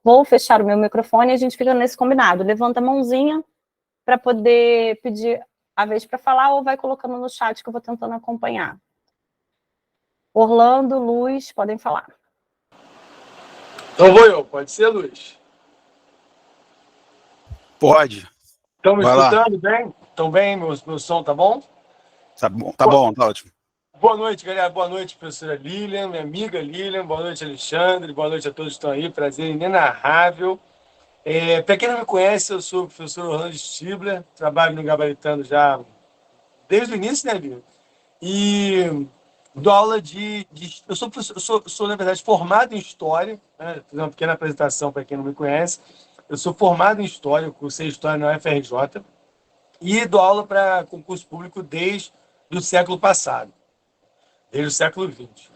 Vou fechar o meu microfone e a gente fica nesse combinado. Levanta a mãozinha para poder pedir a vez para falar ou vai colocando no chat que eu vou tentando acompanhar. Orlando, Luz, podem falar. Então vou eu, pode ser, Luz? Pode. Estão me escutando bem? Estão bem? Meu som tá bom? Tá bom, tá ótimo. Boa noite, galera. Boa noite, professora Lilian, minha amiga Lilian. Boa noite, Alexandre. Boa noite a todos que estão aí. Prazer inenarrável. Para quem não me conhece, eu sou o professor Orlando Stibler, trabalho no Gabaritano já desde o início, né, Lilian? E dou aula eu sou, na verdade, formado em História, né? Fiz uma pequena apresentação para quem não me conhece. Eu sou formado em História, cursei História na UFRJ e dou aula para concurso público desde o século passado, desde o século XX.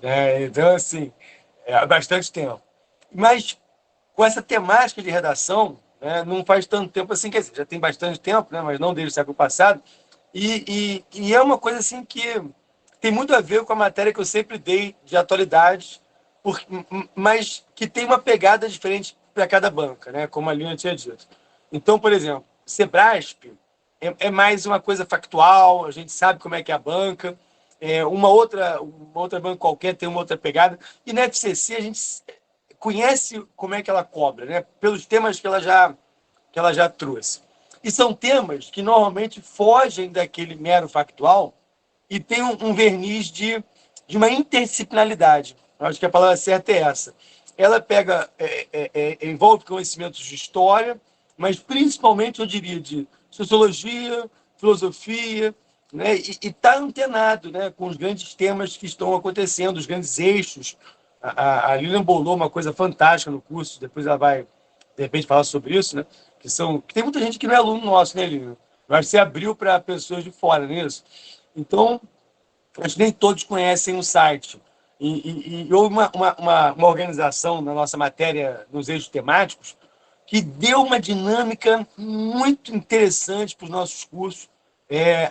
Né? Então, assim, há bastante tempo. Mas com essa temática de redação, né, não faz tanto tempo assim, quer dizer, já tem bastante tempo, né, mas não desde o século passado, e é uma coisa assim que tem muito a ver com a matéria que eu sempre dei de atualidades, mas que tem uma pegada diferente para cada banca, né, como a Lina tinha dito. Então, por exemplo, Sebrasp é mais uma coisa factual, a gente sabe como é que é a banca, uma outra banca qualquer tem uma outra pegada, e na FCC a gente conhece como é que ela cobra, né? Pelos temas que ela já trouxe. E são temas que normalmente fogem daquele mero factual e tem um verniz de uma interdisciplinaridade. Eu acho que a palavra certa é essa. Ela pega, envolve conhecimentos de história, mas principalmente, eu diria, de sociologia, filosofia, né? E está antenado, né, com os grandes temas que estão acontecendo, os grandes eixos. A Lilian bolou uma coisa fantástica no curso, depois ela vai, de repente, falar sobre isso, né? Que tem muita gente que não é aluno nosso, né, Lilian? Eu acho que você abriu para pessoas de fora, não é isso? Então, acho que nem todos conhecem o site. E houve uma organização na nossa matéria, nos eixos temáticos, que deu uma dinâmica muito interessante para os nossos cursos,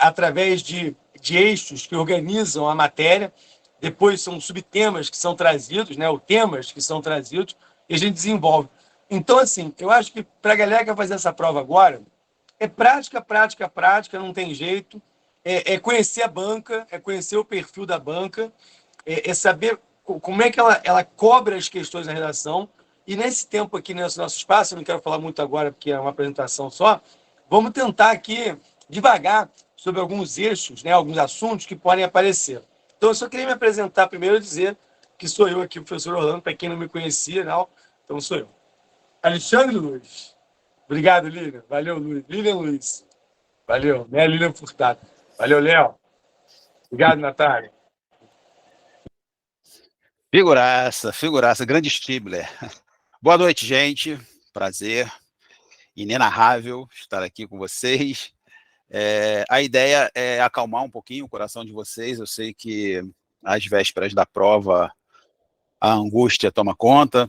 através de eixos que organizam a matéria. Depois são subtemas que são trazidos, né, ou temas que são trazidos, e a gente desenvolve. Então, assim, eu acho que para a galera que vai fazer essa prova agora, é prática, prática, prática, não tem jeito. É conhecer a banca, é conhecer o perfil da banca, é saber como é que ela cobra as questões na redação. E nesse tempo aqui, nesse nosso espaço, eu não quero falar muito agora, porque é uma apresentação só, vamos tentar aqui, devagar, sobre alguns eixos, né, alguns assuntos que podem aparecer. Então, eu só queria me apresentar primeiro e dizer que sou eu aqui, o professor Orlando, para quem não me conhecia, não, então sou eu. Alexandre Luiz. Obrigado, Lilian. Valeu, Luiz. Lilian Luiz. Valeu. Né, Lilian Furtado. Valeu, Léo. Obrigado, Natália. Figuraça, grande Stibler. Boa noite, gente. Prazer inenarrável estar aqui com vocês. A ideia é acalmar um pouquinho o coração de vocês. Eu sei que às vésperas da prova a angústia toma conta,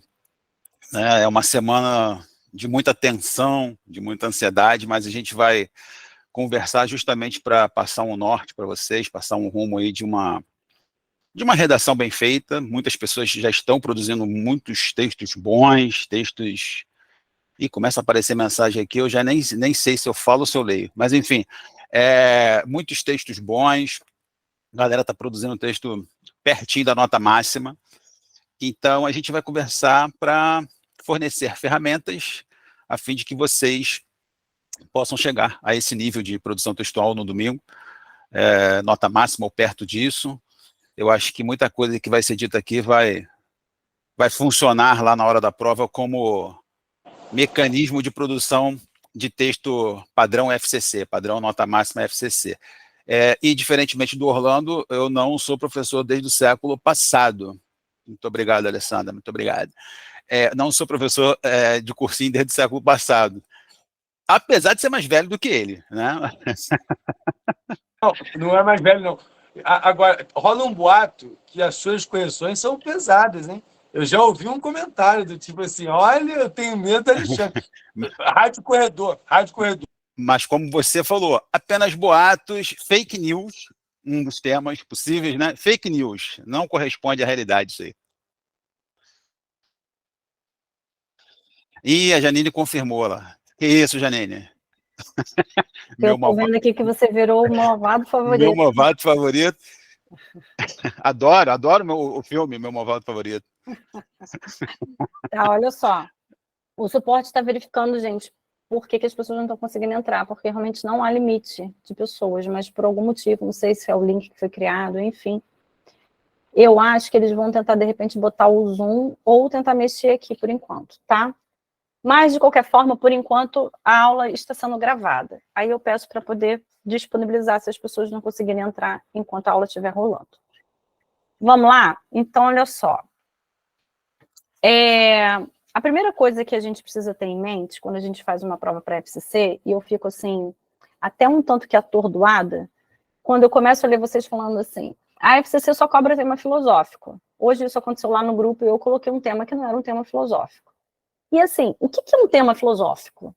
né? É uma semana de muita tensão, de muita ansiedade, mas a gente vai conversar justamente para passar um norte para vocês, passar um rumo aí de uma redação bem feita. Muitas pessoas já estão produzindo muitos textos bons, textos... E começa a aparecer mensagem aqui, eu já nem sei se eu falo ou se eu leio. Mas, enfim, muitos textos bons, a galera está produzindo texto pertinho da nota máxima. Então, a gente vai conversar para fornecer ferramentas a fim de que vocês possam chegar a esse nível de produção textual no domingo, nota máxima ou perto disso. Eu acho que muita coisa que vai ser dita aqui vai funcionar lá na hora da prova como mecanismo de produção de texto padrão FCC, padrão nota máxima FCC. E, diferentemente do Orlando, eu não sou professor desde o século passado. Muito obrigado, Alessandra, muito obrigado. Não sou professor de cursinho desde o século passado, apesar de ser mais velho do que ele, né? Não é mais velho, não. Agora, rola um boato que as suas correções são pesadas, hein? Eu já ouvi um comentário do tipo assim, olha, eu tenho medo do Alexandre. Rádio Corredor. Mas, como você falou, apenas boatos, fake news, um dos temas possíveis, né? Fake news, não corresponde à realidade isso aí. Ih, a Janine confirmou lá. Que isso, Janine? Eu tô vendo aqui que você virou o malvado favorito. Meu malvado favorito. Adoro o filme, meu malvado favorito. Tá, olha só. O suporte está verificando, gente, por que as pessoas não estão conseguindo entrar, porque realmente não há limite de pessoas, mas por algum motivo, não sei se é o link que foi criado, enfim. Eu acho que eles vão tentar, de repente, botar o Zoom ou tentar mexer aqui por enquanto, tá? Mas, de qualquer forma, por enquanto, a aula está sendo gravada. Aí eu peço para poder disponibilizar se as pessoas não conseguirem entrar enquanto a aula estiver rolando. Vamos lá? Então, olha só. A primeira coisa que a gente precisa ter em mente, quando a gente faz uma prova para FCC, e eu fico, assim, até um tanto que atordoada, quando eu começo a ler vocês falando assim, a FCC só cobra tema filosófico. Hoje isso aconteceu lá no grupo e eu coloquei um tema que não era um tema filosófico. E assim, o que é um tema filosófico?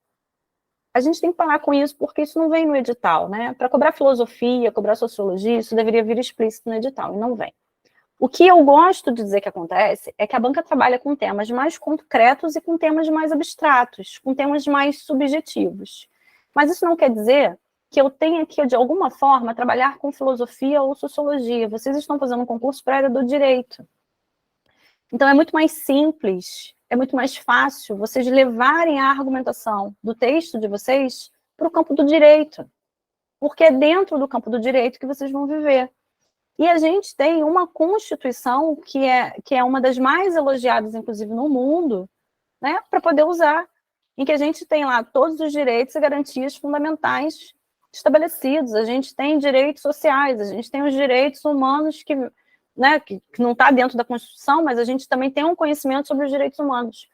A gente tem que parar com isso porque isso não vem no edital, né? Para cobrar filosofia, cobrar sociologia, isso deveria vir explícito no edital, e não vem. O que eu gosto de dizer que acontece é que a banca trabalha com temas mais concretos e com temas mais abstratos, com temas mais subjetivos. Mas isso não quer dizer que eu tenha que, de alguma forma, trabalhar com filosofia ou sociologia. Vocês estão fazendo um concurso para a área do direito. Então, é muito mais simples, é muito mais fácil vocês levarem a argumentação do texto de vocês para o campo do direito. Porque é dentro do campo do direito que vocês vão viver. E a gente tem uma Constituição que é uma das mais elogiadas, inclusive, no mundo, né, para poder usar, em que a gente tem lá todos os direitos e garantias fundamentais estabelecidos. A gente tem direitos sociais, a gente tem os direitos humanos que não está dentro da Constituição, mas a gente também tem um conhecimento sobre os direitos humanos.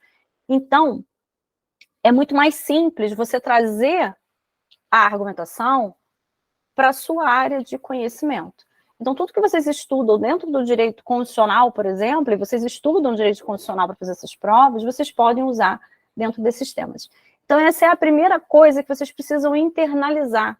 Então, é muito mais simples você trazer a argumentação para a sua área de conhecimento. Então, tudo que vocês estudam dentro do direito constitucional, por exemplo, e vocês estudam direito constitucional para fazer essas provas, vocês podem usar dentro desses temas. Então, essa é a primeira coisa que vocês precisam internalizar.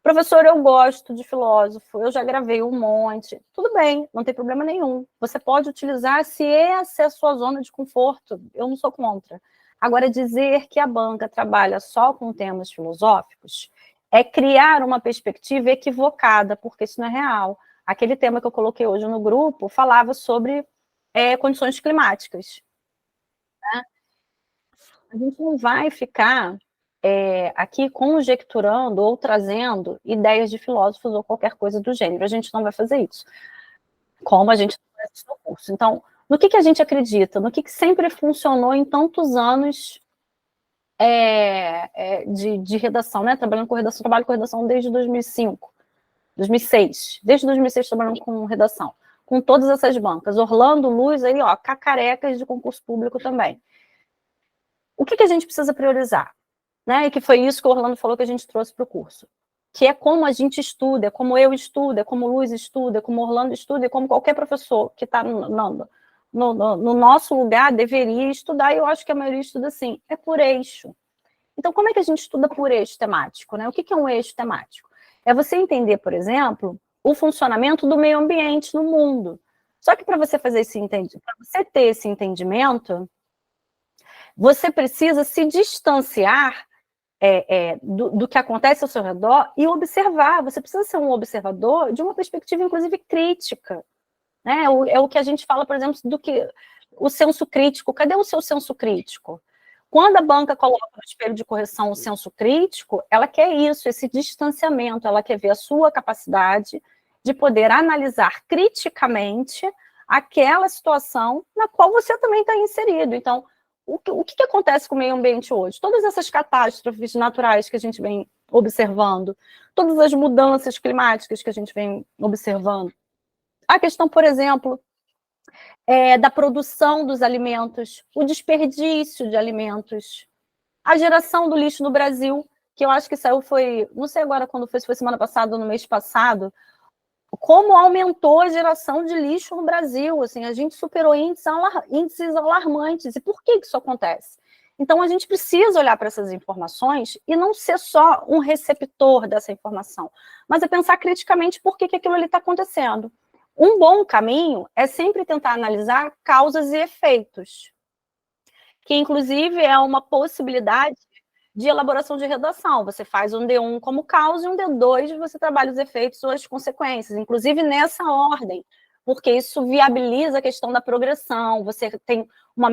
Professor, eu gosto de filósofo, eu já gravei um monte. Tudo bem, não tem problema nenhum. Você pode utilizar se essa é a sua zona de conforto, eu não sou contra. Agora, dizer que a banca trabalha só com temas filosóficos é criar uma perspectiva equivocada, porque isso não é real. Aquele tema que eu coloquei hoje no grupo falava sobre condições climáticas. Né? A gente não vai ficar aqui conjecturando ou trazendo ideias de filósofos ou qualquer coisa do gênero. A gente não vai fazer isso. Como a gente não faz isso no curso. Então, no que a gente acredita? No que sempre funcionou em tantos anos de redação, né? Trabalhando com redação, trabalho com redação desde 2005, 2006. Desde 2006 trabalhando com redação. Com todas essas bancas. Orlando, Luz, aí, ó, cacarecas de concurso público também. O que a gente precisa priorizar? Né? E que foi isso que o Orlando falou que a gente trouxe para o curso. Que é como a gente estuda, é como eu estudo, é como o Luiz estuda, é como o Orlando estuda, é como qualquer professor que está no nosso lugar deveria estudar, e eu acho que a maioria estuda assim, é por eixo. Então, como é que a gente estuda por eixo temático? Né? O que é um eixo temático? É você entender, por exemplo, o funcionamento do meio ambiente no mundo. Só que para você fazer para você ter esse entendimento, você precisa se distanciar do que acontece ao seu redor e observar. Você precisa ser um observador de uma perspectiva, inclusive, crítica. Né? É o que a gente fala, por exemplo, do que o senso crítico. Cadê o seu senso crítico? Quando a banca coloca no espelho de correção o senso crítico, ela quer isso, esse distanciamento, ela quer ver a sua capacidade de poder analisar criticamente aquela situação na qual você também está inserido. Então, o que acontece com o meio ambiente hoje? Todas essas catástrofes naturais que a gente vem observando, todas as mudanças climáticas que a gente vem observando. A questão, por exemplo, da produção dos alimentos, o desperdício de alimentos, a geração do lixo no Brasil, que eu acho que saiu não sei agora quando foi, se foi semana passada ou no mês passado, como aumentou a geração de lixo no Brasil. Assim, a gente superou índices alarmantes. E por que isso acontece? Então, a gente precisa olhar para essas informações e não ser só um receptor dessa informação, mas é pensar criticamente por que aquilo ali está acontecendo. Um bom caminho é sempre tentar analisar causas e efeitos. que inclusive é uma possibilidade de elaboração de redação. Você faz um D1 como causa e um D2 você trabalha os efeitos ou as consequências, inclusive nessa ordem, porque isso viabiliza a questão da progressão, você tem um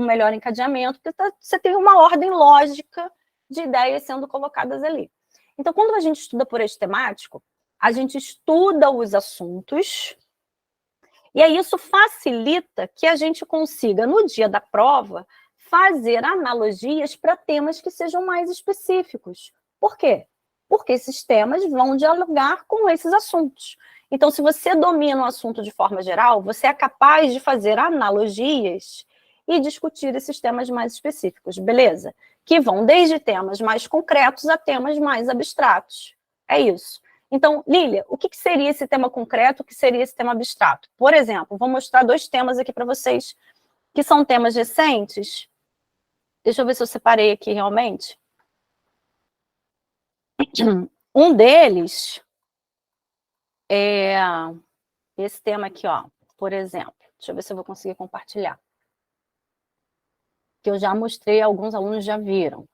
melhor encadeamento, porque você tem uma ordem lógica de ideias sendo colocadas ali. Então, quando a gente estuda por eixo temático, a gente estuda os assuntos, e aí isso facilita que a gente consiga, no dia da prova, fazer analogias para temas que sejam mais específicos. Por quê? Porque esses temas vão dialogar com esses assuntos. Então, se você domina o assunto de forma geral, você é capaz de fazer analogias e discutir esses temas mais específicos, beleza? Que vão desde temas mais concretos a temas mais abstratos. É isso. Então, Lília, o que seria esse tema concreto, o que seria esse tema abstrato? Por exemplo, vou mostrar 2 temas aqui para vocês, que são temas recentes. Deixa eu ver se eu separei aqui realmente. Um deles é esse tema aqui, ó, por exemplo. Deixa eu ver se eu vou conseguir compartilhar. Que eu já mostrei, alguns alunos já viram.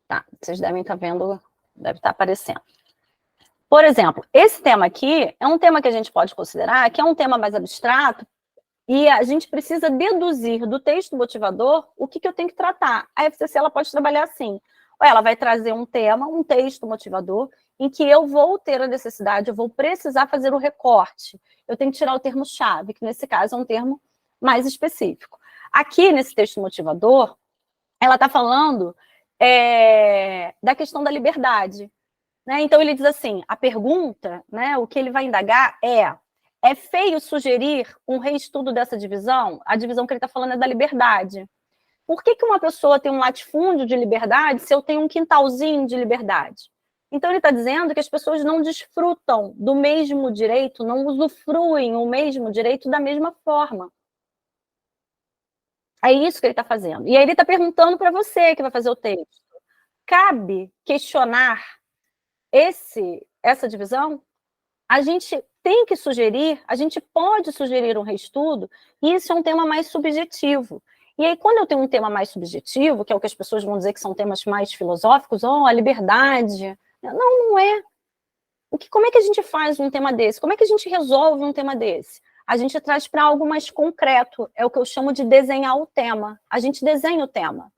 Tá, vocês devem estar vendo, deve estar aparecendo. Por exemplo, esse tema aqui é um tema que a gente pode considerar que é um tema mais abstrato e a gente precisa deduzir do texto motivador o que eu tenho que tratar. A FCC ela pode trabalhar assim. Ela vai trazer um tema, um texto motivador, em que eu vou ter a necessidade, eu vou precisar fazer o recorte. Eu tenho que tirar o termo-chave, que nesse caso é um termo mais específico. Aqui, nesse texto motivador, ela está falando da questão da liberdade. Né? Então, ele diz assim, a pergunta, né, o que ele vai indagar é feio sugerir um reestudo dessa divisão? A divisão que ele está falando é da liberdade. Por que uma pessoa tem um latifúndio de liberdade se eu tenho um quintalzinho de liberdade? Então, ele está dizendo que as pessoas não desfrutam do mesmo direito, não usufruem o mesmo direito da mesma forma. É isso que ele está fazendo. E aí ele está perguntando para você que vai fazer o texto. Cabe questionar essa divisão? A gente tem que sugerir, a gente pode sugerir um reestudo, e isso é um tema mais subjetivo. E aí, quando eu tenho um tema mais subjetivo, que é o que as pessoas vão dizer que são temas mais filosóficos, a liberdade. Não é. Como é que a gente faz um tema desse? Como é que a gente resolve um tema desse? A gente traz para algo mais concreto, é o que eu chamo de desenhar o tema. A gente desenha o tema.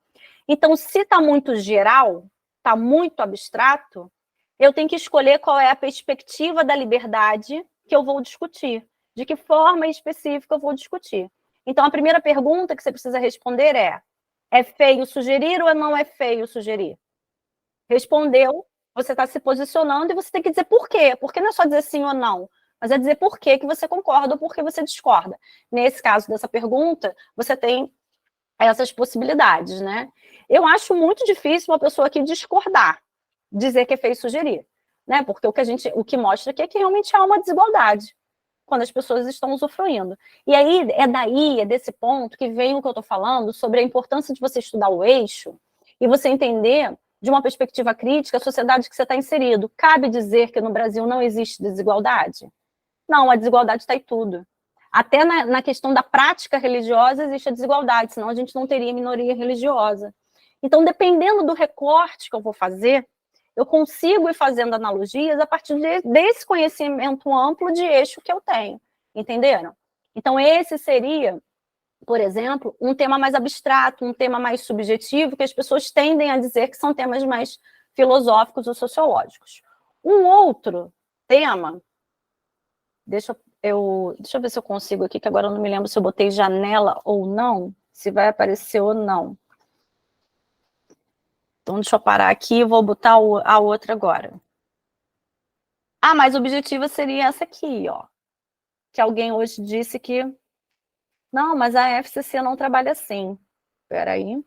Então, se está muito geral, está muito abstrato, eu tenho que escolher qual é a perspectiva da liberdade que eu vou discutir, de que forma específica eu vou discutir. Então, a primeira pergunta que você precisa responder é feio sugerir ou não é feio sugerir? Respondeu, você está se posicionando e você tem que dizer por quê. Porque não é só dizer sim ou não, mas é dizer por que você concorda ou por que você discorda. Nesse caso dessa pergunta, você tem essas possibilidades, né? Eu acho muito difícil uma pessoa aqui discordar, dizer que é feio sugerir, né? Porque o que mostra aqui é que realmente há uma desigualdade quando as pessoas estão usufruindo. E aí é desse ponto que vem o que eu estou falando sobre a importância de você estudar o eixo e você entender de uma perspectiva crítica a sociedade que você está inserido. Cabe dizer que no Brasil não existe desigualdade? Não, a desigualdade está em tudo. Até na questão da prática religiosa existe a desigualdade, senão a gente não teria minoria religiosa. Então, dependendo do recorte que eu vou fazer, eu consigo ir fazendo analogias a partir desse conhecimento amplo de eixo que eu tenho. Entenderam? Então, esse seria, por exemplo, um tema mais abstrato, um tema mais subjetivo, que as pessoas tendem a dizer que são temas mais filosóficos ou sociológicos. Um outro tema, deixa eu ver se eu consigo aqui, que agora eu não me lembro se eu botei janela ou não, se vai aparecer ou não. Então, deixa eu parar aqui e vou botar a outra agora. A mais objetiva seria essa aqui, ó. Que alguém hoje disse que... Não, mas a FCC não trabalha assim. Espera aí.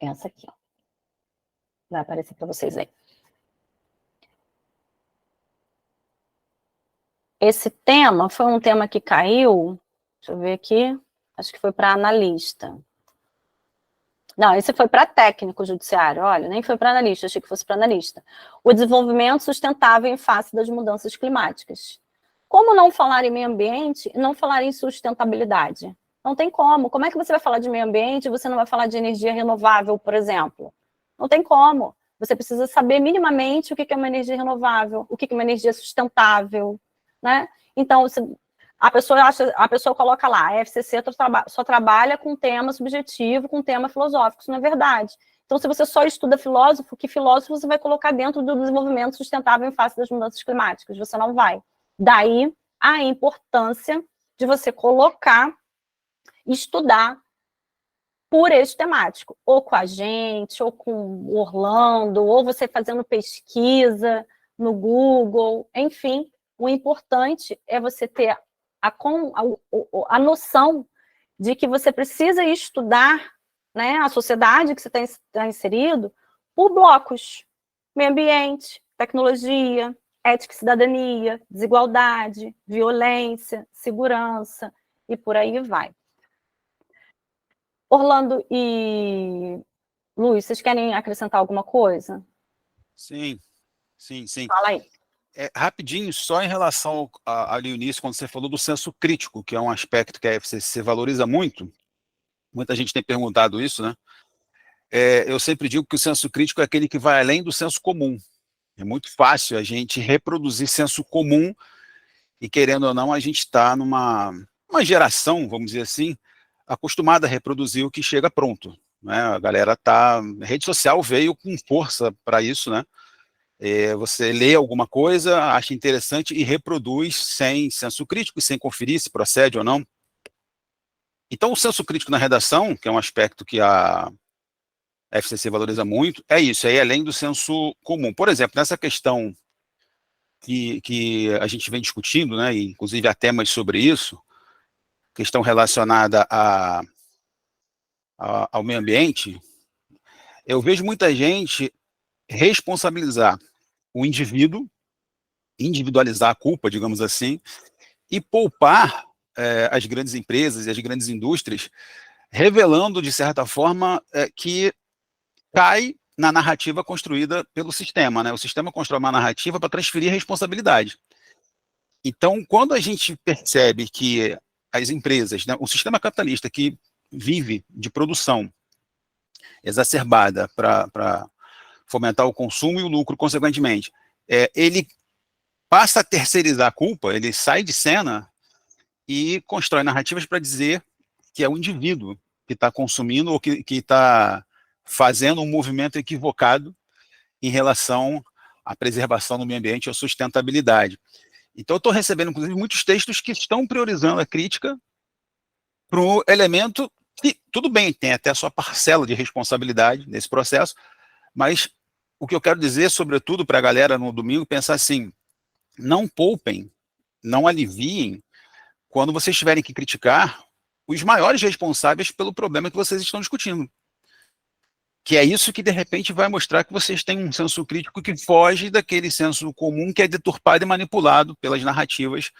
Essa aqui, ó. Vai aparecer para vocês aí. esse tema foi um tema que caiu, deixa eu ver aqui, acho que foi para analista. Não, esse foi para técnico judiciário, olha, nem foi para analista, achei que fosse para analista. O desenvolvimento sustentável em face das mudanças climáticas. Como não falar em meio ambiente e não falar em sustentabilidade? Não tem como. Como é que você vai falar de meio ambiente e você não vai falar de energia renovável, por exemplo? Não tem como. Você precisa saber minimamente o que é uma energia renovável, o que é uma energia sustentável, né? Então, a pessoa coloca lá, a FCC só trabalha com tema subjetivo, com tema filosófico. Isso não é verdade. Então, se você só estuda filósofo, que filósofo você vai colocar dentro do desenvolvimento sustentável em face das mudanças climáticas? Você não vai. Daí a importância de você colocar, estudar por eixo temático, ou com a gente, ou com o Orlando, ou você fazendo pesquisa no Google, enfim, o importante é você ter a noção de que você precisa estudar, né, a sociedade que você está inserido por blocos, meio ambiente, tecnologia, ética e cidadania, desigualdade, violência, segurança, e por aí vai. Orlando e Luiz, vocês querem acrescentar alguma coisa? Sim, sim, sim. Fala aí. Rapidinho, só em relação ali no início, quando você falou do senso crítico, que é um aspecto que a FCC valoriza muito, muita gente tem perguntado isso, né? Eu sempre digo que o senso crítico é aquele que vai além do senso comum. É muito fácil a gente reproduzir senso comum e, querendo ou não, a gente está numa geração, vamos dizer assim, acostumada a reproduzir o que chega pronto, né? A galera tá... A rede social veio com força para isso, né? Você lê alguma coisa, acha interessante e reproduz sem senso crítico e sem conferir se procede ou não. Então, o senso crítico na redação, que é um aspecto que a FCC valoriza muito, é isso, é além do senso comum. Por exemplo, nessa questão que a gente vem discutindo, né, e inclusive há temas sobre isso, questão relacionada ao meio ambiente, eu vejo muita gente responsabilizar o indivíduo, individualizar a culpa, digamos assim, e poupar as grandes empresas e as grandes indústrias, revelando, de certa forma, que cai na narrativa construída pelo sistema, né? O sistema constrói uma narrativa para transferir responsabilidade. Então, quando a gente percebe que as empresas, né, o sistema capitalista que vive de produção exacerbada para fomentar o consumo e o lucro, consequentemente, ele passa a terceirizar a culpa, ele sai de cena e constrói narrativas para dizer que é o indivíduo que está consumindo ou que está fazendo um movimento equivocado em relação à preservação do meio ambiente ou sustentabilidade. Então, eu estou recebendo, inclusive, muitos textos que estão priorizando a crítica para o elemento que, tudo bem, tem até a sua parcela de responsabilidade nesse processo, mas o que eu quero dizer, sobretudo, para a galera no domingo, pensar assim, não poupem, não aliviem, quando vocês tiverem que criticar os maiores responsáveis pelo problema que vocês estão discutindo. Que é isso que, de repente, vai mostrar que vocês têm um senso crítico que foge daquele senso comum que é deturpado e manipulado pelas narrativas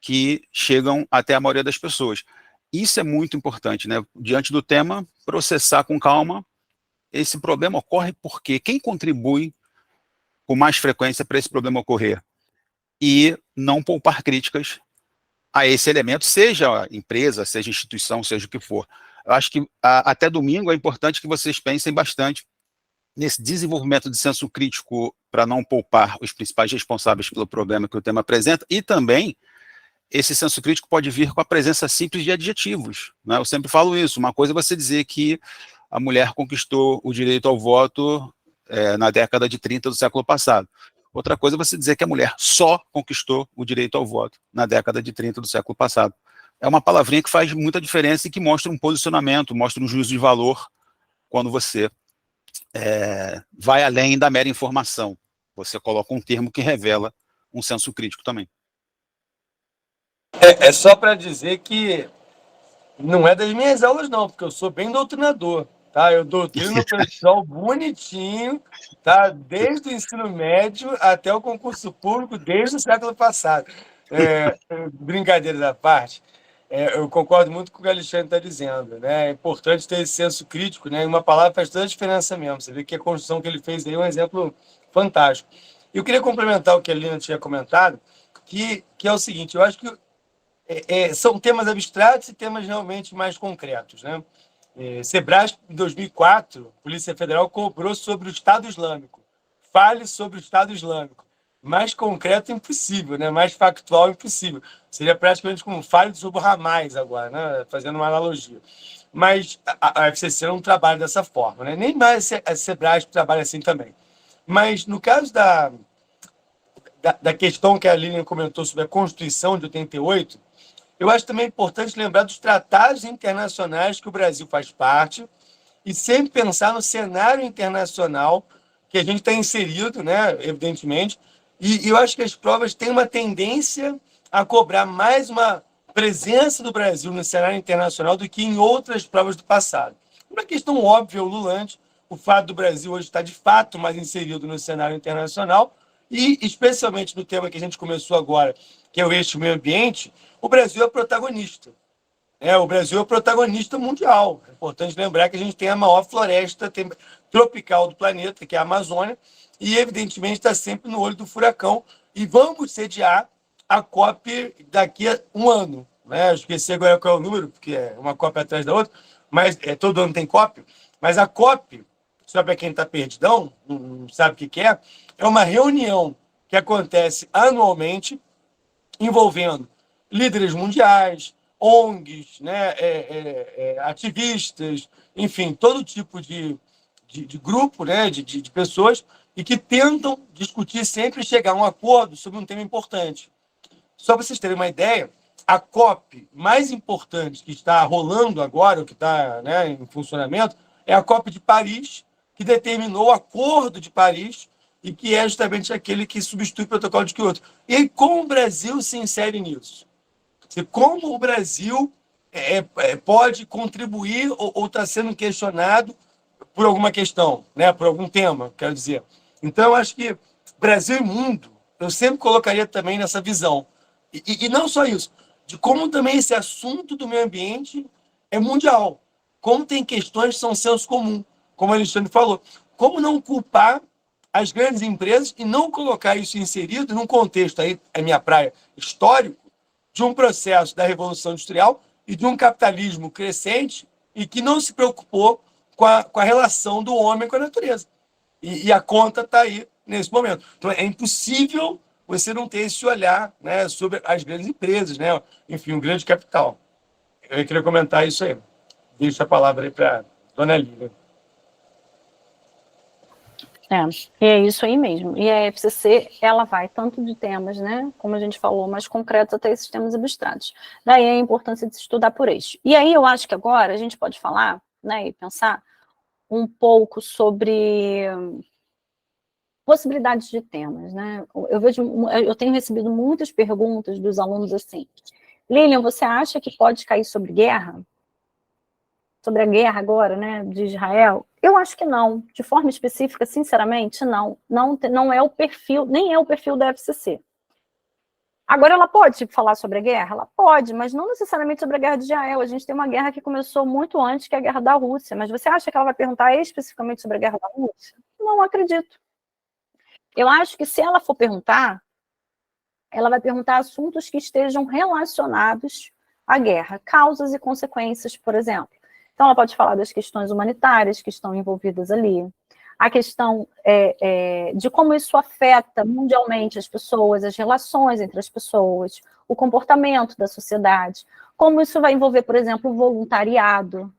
que chegam até a maioria das pessoas. Isso é muito importante, né? Diante do tema, processar com calma. Esse problema ocorre porque quem contribui com mais frequência para esse problema ocorrer? E não poupar críticas a esse elemento, seja empresa, seja instituição, seja o que for. Eu acho que até domingo é importante que vocês pensem bastante nesse desenvolvimento de senso crítico para não poupar os principais responsáveis pelo problema que o tema apresenta, e também esse senso crítico pode vir com a presença simples de adjetivos, né? Eu sempre falo isso, uma coisa é você dizer que a mulher conquistou o direito ao voto na década de 30 do século passado. Outra coisa é você dizer que a mulher só conquistou o direito ao voto na década de 30 do século passado. É uma palavrinha que faz muita diferença e que mostra um posicionamento, mostra um juízo de valor quando você vai além da mera informação. Você coloca um termo que revela um senso crítico também. É só para dizer que não é das minhas aulas, não, porque eu sou bem doutrinador, tá? Eu doutrino o pessoal bonitinho, tá? Desde o ensino médio até o concurso público, desde o século passado. Brincadeiras à parte, eu concordo muito com o que o Alexandre está dizendo, né? É importante ter esse senso crítico, né? E uma palavra faz toda a diferença mesmo. Você vê que a construção que ele fez aí é um exemplo fantástico. Eu queria complementar o que a Lina tinha comentado, que é o seguinte, eu acho que são temas abstratos e temas realmente mais concretos, né? Sebrasp, em 2004, a Polícia Federal cobrou sobre o Estado Islâmico. Fale sobre o Estado Islâmico. Mais concreto impossível, né? Mais factual impossível. Seria praticamente como fale sobre o Hamas agora, né? Fazendo uma analogia. Mas a FCC não trabalha dessa forma, né? Nem mais a Sebrasp trabalha assim também. Mas no caso da questão que a Lilian comentou sobre a Constituição de 88, eu acho também importante lembrar dos tratados internacionais que o Brasil faz parte e sempre pensar no cenário internacional que a gente está inserido, né, evidentemente, e eu acho que as provas têm uma tendência a cobrar mais uma presença do Brasil no cenário internacional do que em outras provas do passado. Uma questão óbvia, ululante, o fato do Brasil hoje estar de fato mais inserido no cenário internacional e, especialmente no tema que a gente começou agora, que é o eixo meio ambiente, o Brasil é protagonista. O Brasil é o protagonista mundial. É importante lembrar que a gente tem a maior floresta tropical do planeta, que é a Amazônia, e, evidentemente, está sempre no olho do furacão. E vamos sediar a COP daqui a um ano. Né? Eu esqueci agora qual é o número, porque é uma COP atrás da outra, mas todo ano tem COP. Mas a COP, só para quem está perdidão, não sabe o que é uma reunião que acontece anualmente envolvendo líderes mundiais, ONGs, né, ativistas, enfim, todo tipo de grupo, né, de pessoas, e que tentam discutir sempre e chegar a um acordo sobre um tema importante. Só para vocês terem uma ideia, a COP mais importante que está rolando agora, o que está, né, em funcionamento, é a COP de Paris, que determinou o Acordo de Paris, e que é justamente aquele que substitui o Protocolo de Kyoto. E aí, como o Brasil se insere nisso? Como o Brasil pode contribuir ou está sendo questionado por alguma questão, né? Por algum tema, quero dizer. Então, eu acho que Brasil e mundo, eu sempre colocaria também nessa visão. E não só isso, de como também esse assunto do meio ambiente é mundial. Como tem questões que são senso comum, como o Alexandre falou. Como não culpar as grandes empresas e não colocar isso inserido num contexto, aí é minha praia, histórico, de um processo da Revolução Industrial e de um capitalismo crescente e que não se preocupou com a relação do homem com a natureza. E a conta está aí nesse momento. Então, é impossível você não ter esse olhar, né, sobre as grandes empresas, né? Enfim, um grande capital. Eu queria comentar isso aí. Deixo a palavra aí para a dona Lívia. É isso aí mesmo. E a FCC, ela vai tanto de temas, né, como a gente falou, mais concretos até esses temas abstratos. Daí a importância de se estudar por eixo. E aí eu acho que agora a gente pode falar, né, e pensar um pouco sobre possibilidades de temas, né? Eu tenho recebido muitas perguntas dos alunos assim: Lilian, você acha que pode cair sobre guerra? Sobre a guerra agora, né, de Israel? Eu acho que não. De forma específica, sinceramente, não. Não é o perfil, nem é o perfil da FCC. Agora, ela pode falar sobre a guerra? Ela pode, mas não necessariamente sobre a guerra de Israel. A gente tem uma guerra que começou muito antes, que é a guerra da Rússia. Mas você acha que ela vai perguntar especificamente sobre a guerra da Rússia? Não acredito. Eu acho que se ela for perguntar, ela vai perguntar assuntos que estejam relacionados à guerra, causas e consequências, por exemplo. Então, ela pode falar das questões humanitárias que estão envolvidas ali, a questão de como isso afeta mundialmente as pessoas, as relações entre as pessoas, o comportamento da sociedade, como isso vai envolver, por exemplo, o voluntariado.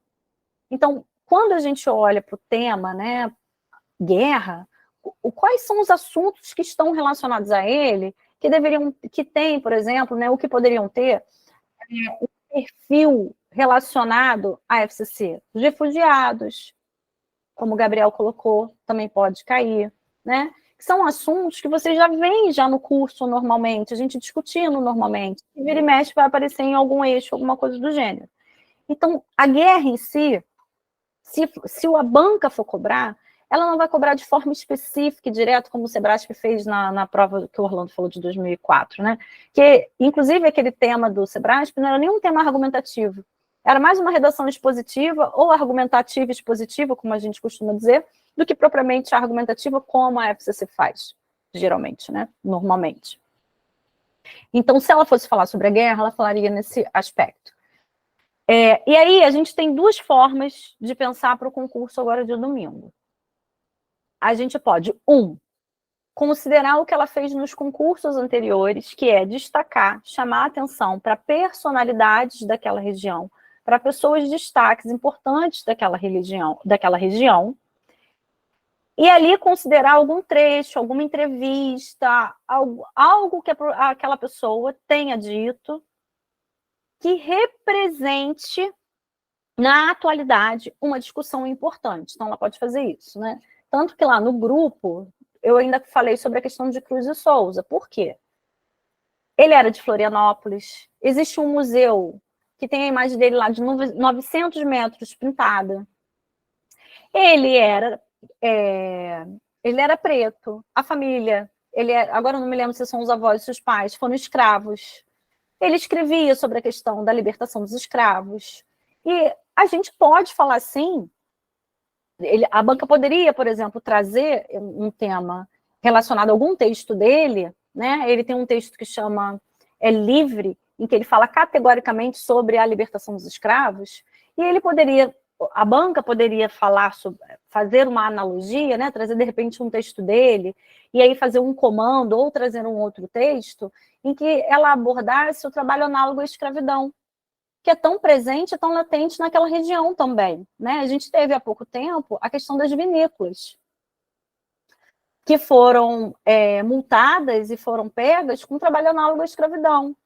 Então, quando a gente olha para o tema, né, guerra, quais são os assuntos que estão relacionados a ele, que tem, por exemplo, né, o que poderiam ter um perfil relacionado à FCC? Os refugiados, como o Gabriel colocou, também pode cair, né? Que são assuntos que você já vem já no curso normalmente, a gente discutindo normalmente, e vira e mexe vai aparecer em algum eixo, alguma coisa do gênero. Então, a guerra em si, se a banca for cobrar, ela não vai cobrar de forma específica e direto, como o Sebrasp fez na prova que o Orlando falou de 2004, né? Que, inclusive, aquele tema do Sebrasp não era nenhum tema argumentativo. Era mais uma redação expositiva ou argumentativa expositiva, como a gente costuma dizer, do que propriamente argumentativa, como a FCC faz, geralmente, né? Normalmente. Então, se ela fosse falar sobre a guerra, ela falaria nesse aspecto. E aí, a gente tem duas formas de pensar para o concurso agora de domingo. A gente pode, considerar o que ela fez nos concursos anteriores, que é destacar, chamar a atenção para personalidades daquela região, para pessoas de destaques importantes daquela região, e ali considerar algum trecho, alguma entrevista, algo que aquela pessoa tenha dito que represente, na atualidade, uma discussão importante. Então, ela pode fazer isso, né? Tanto que lá no grupo, eu ainda falei sobre a questão de Cruz e Souza. Por quê? Ele era de Florianópolis, existe um museu que tem a imagem dele lá de 900 metros pintada. Ele era preto, a família, agora eu não me lembro se são os avós e os pais, foram escravos. Ele escrevia sobre a questão da libertação dos escravos. E a gente pode falar assim, a banca poderia, por exemplo, trazer um tema relacionado a algum texto dele, né? Ele tem um texto que chama Livre, em que ele fala categoricamente sobre a libertação dos escravos, e a banca poderia fazer uma analogia, né? Trazer de repente um texto dele, e aí fazer um comando, ou trazer um outro texto, em que ela abordasse o trabalho análogo à escravidão, que é tão presente, tão latente naquela região também, né? A gente teve há pouco tempo a questão das vinícolas, que foram multadas e foram pegas com trabalho análogo à escravidão.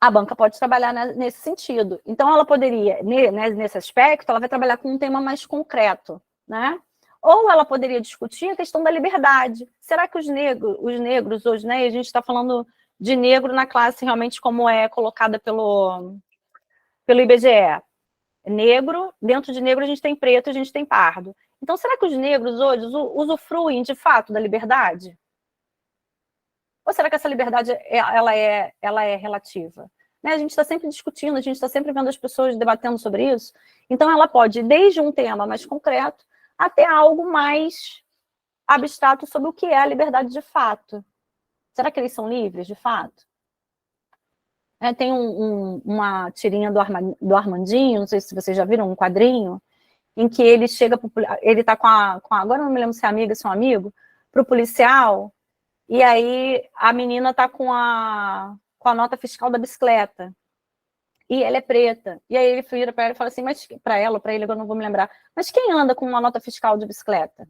A banca pode trabalhar nesse sentido. Então, ela poderia, nesse aspecto, ela vai trabalhar com um tema mais concreto, né? Ou ela poderia discutir a questão da liberdade. Será que os negros hoje, né? A gente está falando de negro na classe realmente como é colocada pelo IBGE. Negro, dentro de negro a gente tem preto, a gente tem pardo. Então, será que os negros hoje usufruem de fato da liberdade? Ou será que essa liberdade ela é relativa? Né? A gente está sempre discutindo, a gente está sempre vendo as pessoas debatendo sobre isso. Então, ela pode ir desde um tema mais concreto até algo mais abstrato sobre o que é a liberdade de fato. Será que eles são livres, de fato? Tem uma tirinha do Armandinho, não sei se vocês já viram, um quadrinho, em que ele chega, ele está agora não me lembro se é amiga, se é um amigo, para o policial, e aí a menina está com a nota fiscal da bicicleta, e ela é preta, e aí ele vira para ela e fala assim, mas para ele, eu não vou me lembrar, mas quem anda com uma nota fiscal de bicicleta?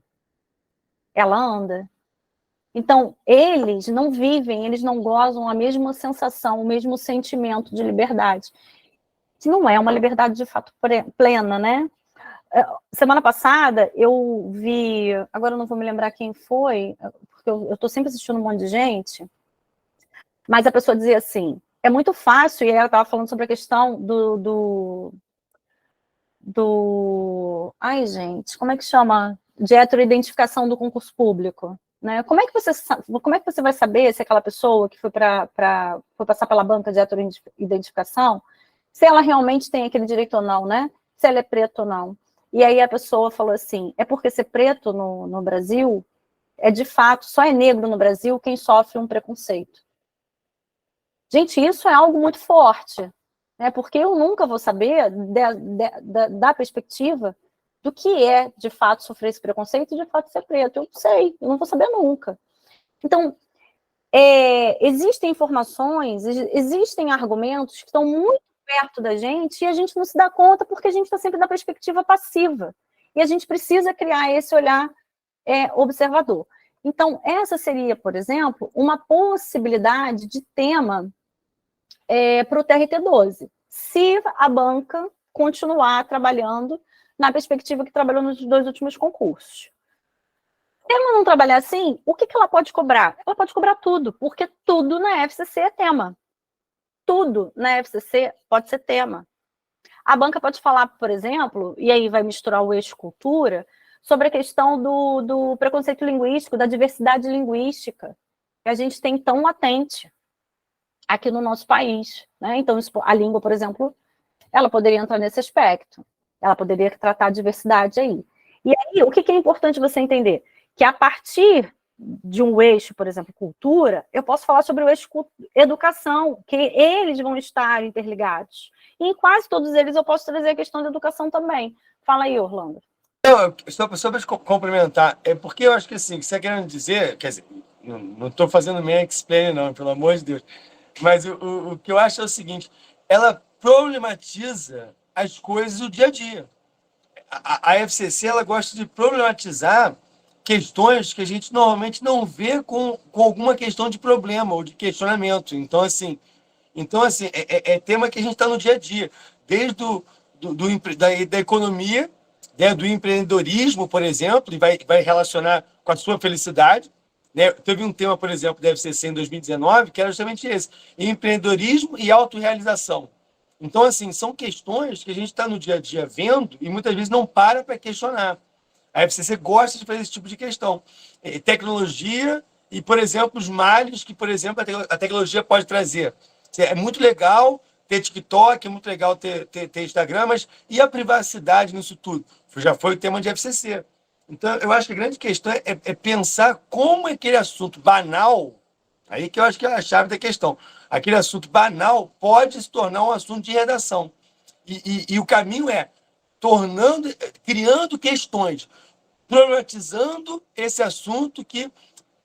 Ela anda. Então, eles não vivem, eles não gozam a mesma sensação, o mesmo sentimento de liberdade. Que não é uma liberdade de fato plena, né? Semana passada, eu vi, agora eu não vou me lembrar quem foi, porque eu estou sempre assistindo um monte de gente, mas a pessoa dizia assim, é muito fácil, e ela estava falando sobre a questão ai, gente, como é que chama? De heteroidentificação do concurso público. Né? Como é que você vai saber se aquela pessoa que foi passar pela banca de heteroidentificação, se ela realmente tem aquele direito ou não, né? Se ela é preta ou não. E aí a pessoa falou assim, é porque ser preto no Brasil é de fato, só é negro no Brasil quem sofre um preconceito. Gente, isso é algo muito forte, né? Porque eu nunca vou saber da perspectiva do que é, de fato, sofrer esse preconceito e, de fato, ser preto. Eu não sei, eu não vou saber nunca. Então, existem informações, existem argumentos que estão muito perto da gente e a gente não se dá conta porque a gente está sempre na perspectiva passiva. E a gente precisa criar esse olhar observador. Então, essa seria, por exemplo, uma possibilidade de tema para o TRT-12, se a banca continuar trabalhando na perspectiva que trabalhou nos 2 últimos concursos. Se ela não trabalhar assim, o que ela pode cobrar? Ela pode cobrar tudo, porque tudo na FCC é tema. Tudo na FCC pode ser tema. A banca pode falar, por exemplo, e aí vai misturar o eixo cultura, sobre a questão do preconceito linguístico, da diversidade linguística, que a gente tem tão latente aqui no nosso país, né? Então, a língua, por exemplo, ela poderia entrar nesse aspecto, ela poderia tratar a diversidade aí. E aí, o que é importante você entender? Que a partir de um eixo, por exemplo, cultura, eu posso falar sobre o eixo educação, que eles vão estar interligados. E em quase todos eles eu posso trazer a questão da educação também. Fala aí, Orlando. Não, só para complementar, é porque eu acho que assim, o que você está querendo dizer, quer dizer, não estou fazendo mansplaining não, pelo amor de Deus, mas o que eu acho é o seguinte, ela problematiza as coisas do dia a dia. A FCC ela gosta de problematizar questões que a gente normalmente não vê com alguma questão de problema ou de questionamento. Então, assim, é tema que a gente está no dia a dia, desde da economia, né, do empreendedorismo, por exemplo, e vai relacionar com a sua felicidade. Né? Teve um tema, por exemplo, da FCC em 2019, que era justamente esse, empreendedorismo e autorrealização. Então, assim, são questões que a gente está no dia a dia vendo e muitas vezes não para questionar. A FCC gosta de fazer esse tipo de questão. Tecnologia e, por exemplo, os males que, por exemplo, a tecnologia pode trazer. É muito legal ter TikTok, é muito legal ter Instagram, mas e a privacidade nisso tudo? Já foi o tema de FCC. Então, eu acho que a grande questão é pensar como aquele assunto banal, aí que eu acho que é a chave da questão, aquele assunto banal pode se tornar um assunto de redação. E o caminho é criando questões, problematizando esse assunto que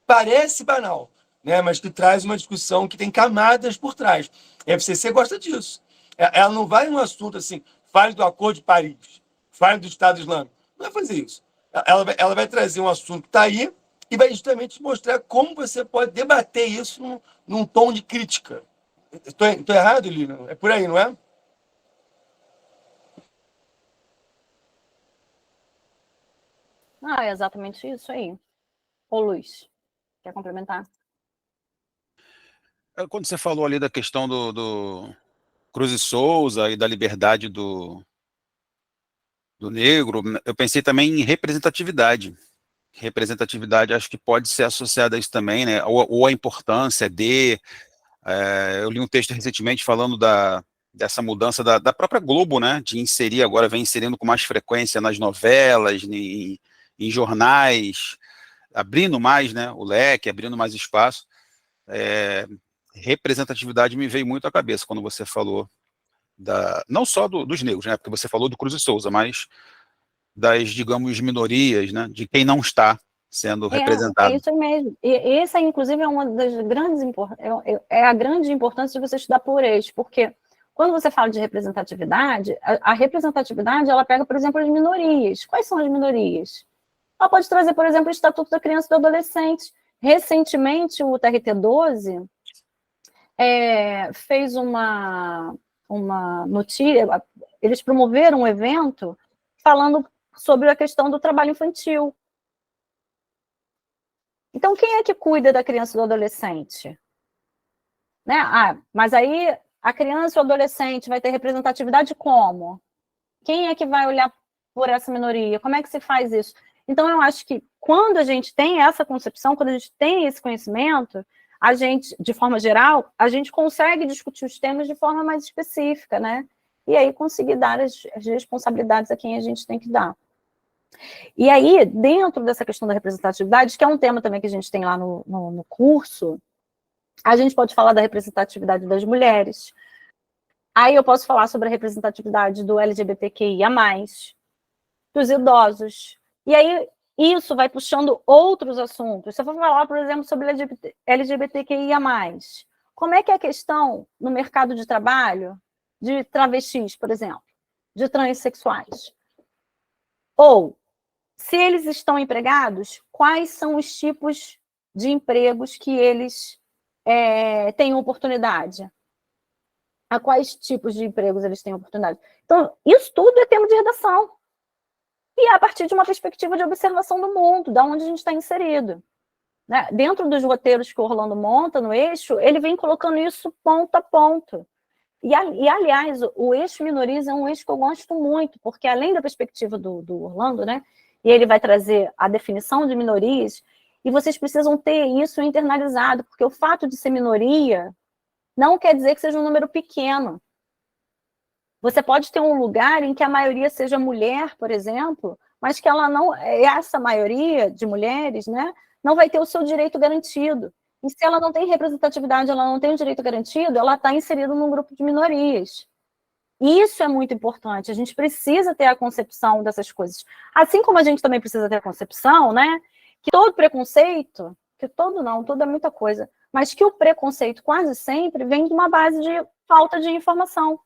parece banal, né, mas que traz uma discussão que tem camadas por trás. A FCC gosta disso. Ela não vai num assunto assim, fale do Acordo de Paris, fale do Estado Islâmico. Não vai fazer isso. Ela vai trazer um assunto que está aí e vai justamente mostrar como você pode debater isso num tom de crítica. Estou errado, Lina? É por aí, não é? É exatamente isso aí. Ô, Luiz, quer complementar? Quando você falou ali da questão do Cruz e Souza e da liberdade do negro, eu pensei também em representatividade. Representatividade acho que pode ser associada a isso também, né? Ou a importância de... eu li um texto recentemente falando dessa mudança da própria Globo, né? De inserir, agora vem inserindo com mais frequência nas novelas, em jornais, abrindo mais, né, o leque, abrindo mais espaço. Representatividade me veio muito à cabeça quando você falou não só dos negros, né? Porque você falou do Cruz e Souza, mas das, digamos, minorias, né? De quem não está sendo representado. É isso mesmo. E essa, inclusive, é uma das grandes é a grande importância de você estudar por eixo, porque quando você fala de representatividade, a representatividade ela pega, por exemplo, as minorias. Quais são as minorias? Ela pode trazer, por exemplo, o Estatuto da Criança e do Adolescente. Recentemente, o TRT-12 fez uma notícia, eles promoveram um evento falando sobre a questão do trabalho infantil. Então, quem é que cuida da criança e do adolescente? Né? Mas aí a criança e o adolescente vai ter representatividade como? Quem é que vai olhar por essa minoria? Como é que se faz isso? Então, eu acho que quando a gente tem essa concepção, quando a gente tem esse conhecimento, a gente, de forma geral, a gente consegue discutir os temas de forma mais específica, né? E aí conseguir dar as responsabilidades a quem a gente tem que dar. E aí, dentro dessa questão da representatividade, que é um tema também que a gente tem lá no curso, a gente pode falar da representatividade das mulheres. Aí eu posso falar sobre a representatividade do LGBTQIA+, dos idosos. E aí, isso vai puxando outros assuntos. Se eu for falar, por exemplo, sobre LGBTQIA+, como é que é a questão no mercado de trabalho de travestis, por exemplo, de transexuais? Ou, se eles estão empregados, quais são os tipos de empregos que eles têm oportunidade? A quais tipos de empregos eles têm oportunidade? Então, isso tudo é tema de redação. E é a partir de uma perspectiva de observação do mundo, da onde a gente está inserido. Né? Dentro dos roteiros que o Orlando monta no eixo, ele vem colocando isso ponto a ponto. aliás, o eixo minorias é um eixo que eu gosto muito, porque além da perspectiva do Orlando, né, e ele vai trazer a definição de minorias, e vocês precisam ter isso internalizado, porque o fato de ser minoria não quer dizer que seja um número pequeno. Você pode ter um lugar em que a maioria seja mulher, por exemplo, mas que essa maioria de mulheres, né, não vai ter o seu direito garantido. E se ela não tem representatividade, ela não tem o direito garantido, ela está inserida num grupo de minorias. Isso é muito importante, a gente precisa ter a concepção dessas coisas. Assim como a gente também precisa ter a concepção, né, que todo preconceito, todo é muita coisa, mas que o preconceito quase sempre vem de uma base de falta de informação.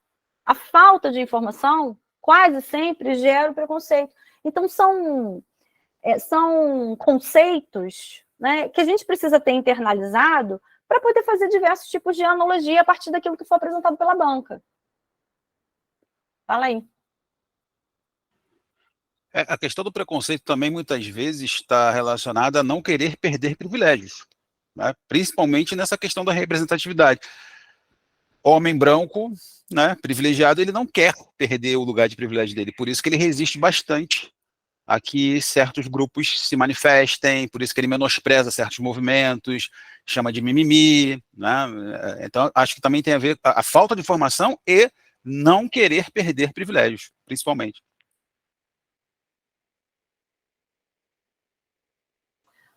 A falta de informação quase sempre gera o preconceito. Então, são conceitos, né, que a gente precisa ter internalizado para poder fazer diversos tipos de analogia a partir daquilo que foi apresentado pela banca. Fala aí. A questão do preconceito também muitas vezes está relacionada a não querer perder privilégios, né? Principalmente nessa questão da representatividade. Homem branco, né, privilegiado, ele não quer perder o lugar de privilégio dele, por isso que ele resiste bastante a que certos grupos se manifestem, por isso que ele menospreza certos movimentos, chama de mimimi, né? Então, acho que também tem a ver a falta de informação e não querer perder privilégios, principalmente.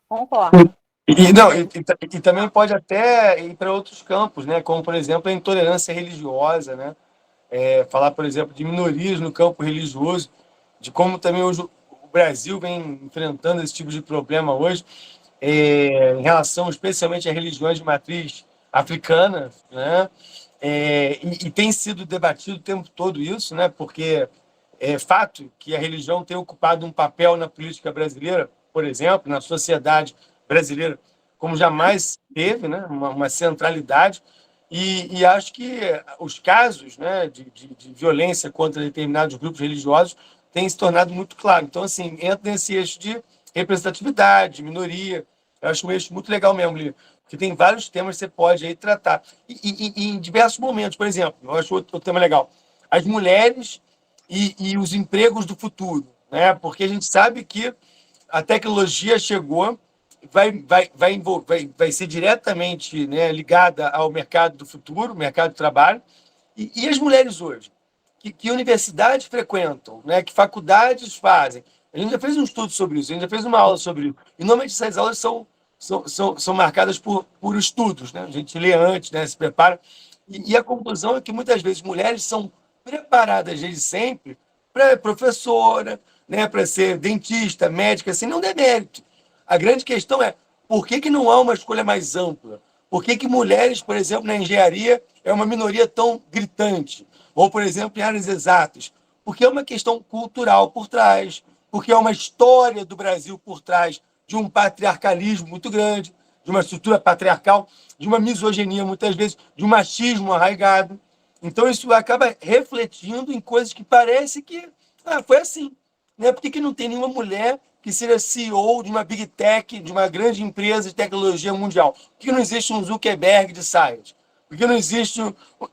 Concordo. E também pode até ir para outros campos, né? Como, por exemplo, a intolerância religiosa, né? Falar, por exemplo, de minorias no campo religioso, de como também hoje o Brasil vem enfrentando esse tipo de problema hoje, em relação especialmente a religiões de matriz africana, né? E tem sido debatido o tempo todo isso, né? Porque é fato que a religião tem ocupado um papel na política brasileira, por exemplo, na sociedade brasileira, como jamais teve, né? Uma centralidade. E acho que os casos, né, de violência contra determinados grupos religiosos têm se tornado muito claros. Então, assim, entra nesse eixo de representatividade, minoria. Eu acho um eixo muito legal mesmo, Lívia, porque tem vários temas que você pode aí tratar. E em diversos momentos, por exemplo, eu acho outro tema legal. As mulheres e os empregos do futuro, né? Porque a gente sabe que a tecnologia chegou, vai ser diretamente, né, ligada ao mercado do futuro, mercado de trabalho. E as mulheres hoje? Que universidades frequentam? Né? Que faculdades fazem? A gente já fez um estudo sobre isso, a gente já fez uma aula sobre isso. E normalmente essas aulas são marcadas por estudos, né? A gente lê antes, né, se prepara. E a conclusão é que muitas vezes mulheres são preparadas desde sempre para professora, né, para ser dentista, médica, assim, não demérito. A grande questão é por que não há uma escolha mais ampla? Por que mulheres, por exemplo, na engenharia é uma minoria tão gritante? Ou, por exemplo, em áreas exatas? Porque é uma questão cultural por trás, porque é uma história do Brasil por trás de um patriarcalismo muito grande, de uma estrutura patriarcal, de uma misoginia, muitas vezes, de um machismo arraigado. Então, isso acaba refletindo em coisas que parece que foi assim. Né? Por que não tem nenhuma mulher que seja CEO de uma big tech, de uma grande empresa de tecnologia mundial? Por que não existe um Zuckerberg de science? Por que não existe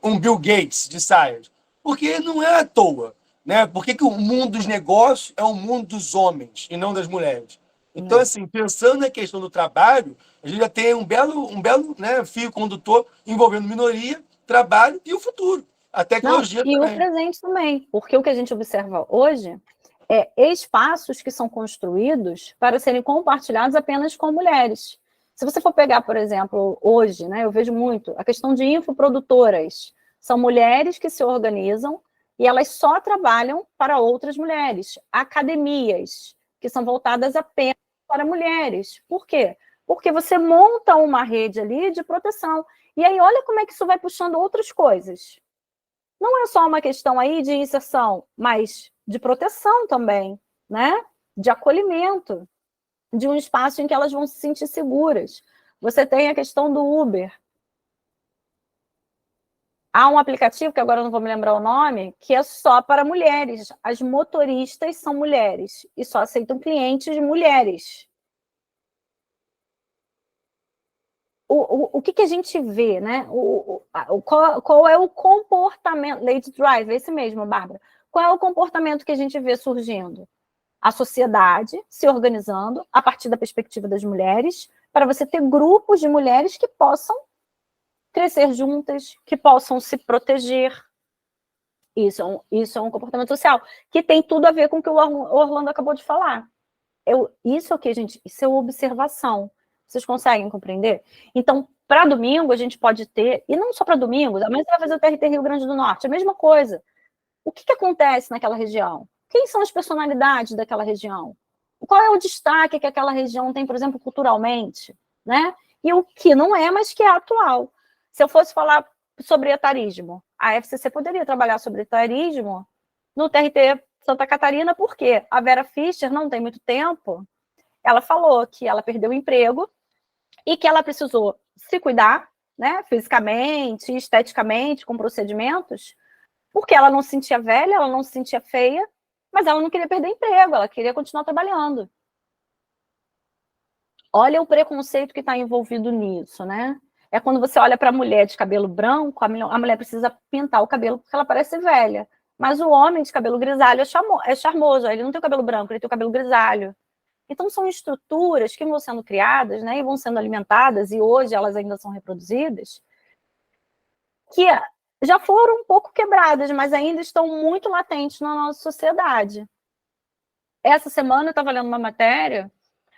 um Bill Gates de science? Porque não é à toa. Né? Por que o mundo dos negócios é o mundo dos homens e não das mulheres? Então, assim, pensando na questão do trabalho, a gente já tem um belo, né, fio condutor envolvendo minoria, trabalho e o futuro. A tecnologia e também. o presente também, porque o que a gente observa hoje é espaços que são construídos para serem compartilhados apenas com mulheres. Se você for pegar, por exemplo, hoje, né, eu vejo muito a questão de infoprodutoras. São mulheres que se organizam e elas só trabalham para outras mulheres. Academias, que são voltadas apenas para mulheres. Por quê? Porque você monta uma rede ali de proteção. E aí, olha como é que isso vai puxando outras coisas. Não é só uma questão aí de inserção, mas de proteção também, né? De acolhimento, de um espaço em que elas vão se sentir seguras. Você tem a questão do Uber. Há um aplicativo, que agora eu não vou me lembrar o nome, que é só para mulheres. As motoristas são mulheres e só aceitam clientes mulheres. o que a gente vê, né? Qual é o comportamento, Lady Drive, esse mesmo, Bárbara. Qual é o comportamento que a gente vê surgindo? A sociedade se organizando a partir da perspectiva das mulheres, para você ter grupos de mulheres que possam crescer juntas, que possam se proteger. Isso é um comportamento social, que tem tudo a ver com o que o Orlando acabou de falar. Isso é observação. Vocês conseguem compreender? Então, para domingo, a gente pode ter, e não só para domingo, amanhã você vai fazer o TRT Rio Grande do Norte, a mesma coisa. O que acontece naquela região? Quem são as personalidades daquela região? Qual é o destaque que aquela região tem, por exemplo, culturalmente? Né? E o que não é, mas que é atual. Se eu fosse falar sobre etarismo, a FCC poderia trabalhar sobre etarismo no TRT Santa Catarina, porque a Vera Fischer, não tem muito tempo, ela falou que ela perdeu o emprego e que ela precisou se cuidar, né, fisicamente, esteticamente, com procedimentos, porque ela não se sentia velha, ela não se sentia feia, mas ela não queria perder emprego, ela queria continuar trabalhando. Olha o preconceito que está envolvido nisso, né? É quando você olha para a mulher de cabelo branco, a mulher precisa pintar o cabelo porque ela parece velha. Mas o homem de cabelo grisalho é charmoso, ele não tem o cabelo branco, ele tem o cabelo grisalho. Então, são estruturas que vão sendo criadas, né, e vão sendo alimentadas, e hoje elas ainda são reproduzidas, que já foram um pouco quebradas, mas ainda estão muito latentes na nossa sociedade. Essa semana eu estava lendo uma matéria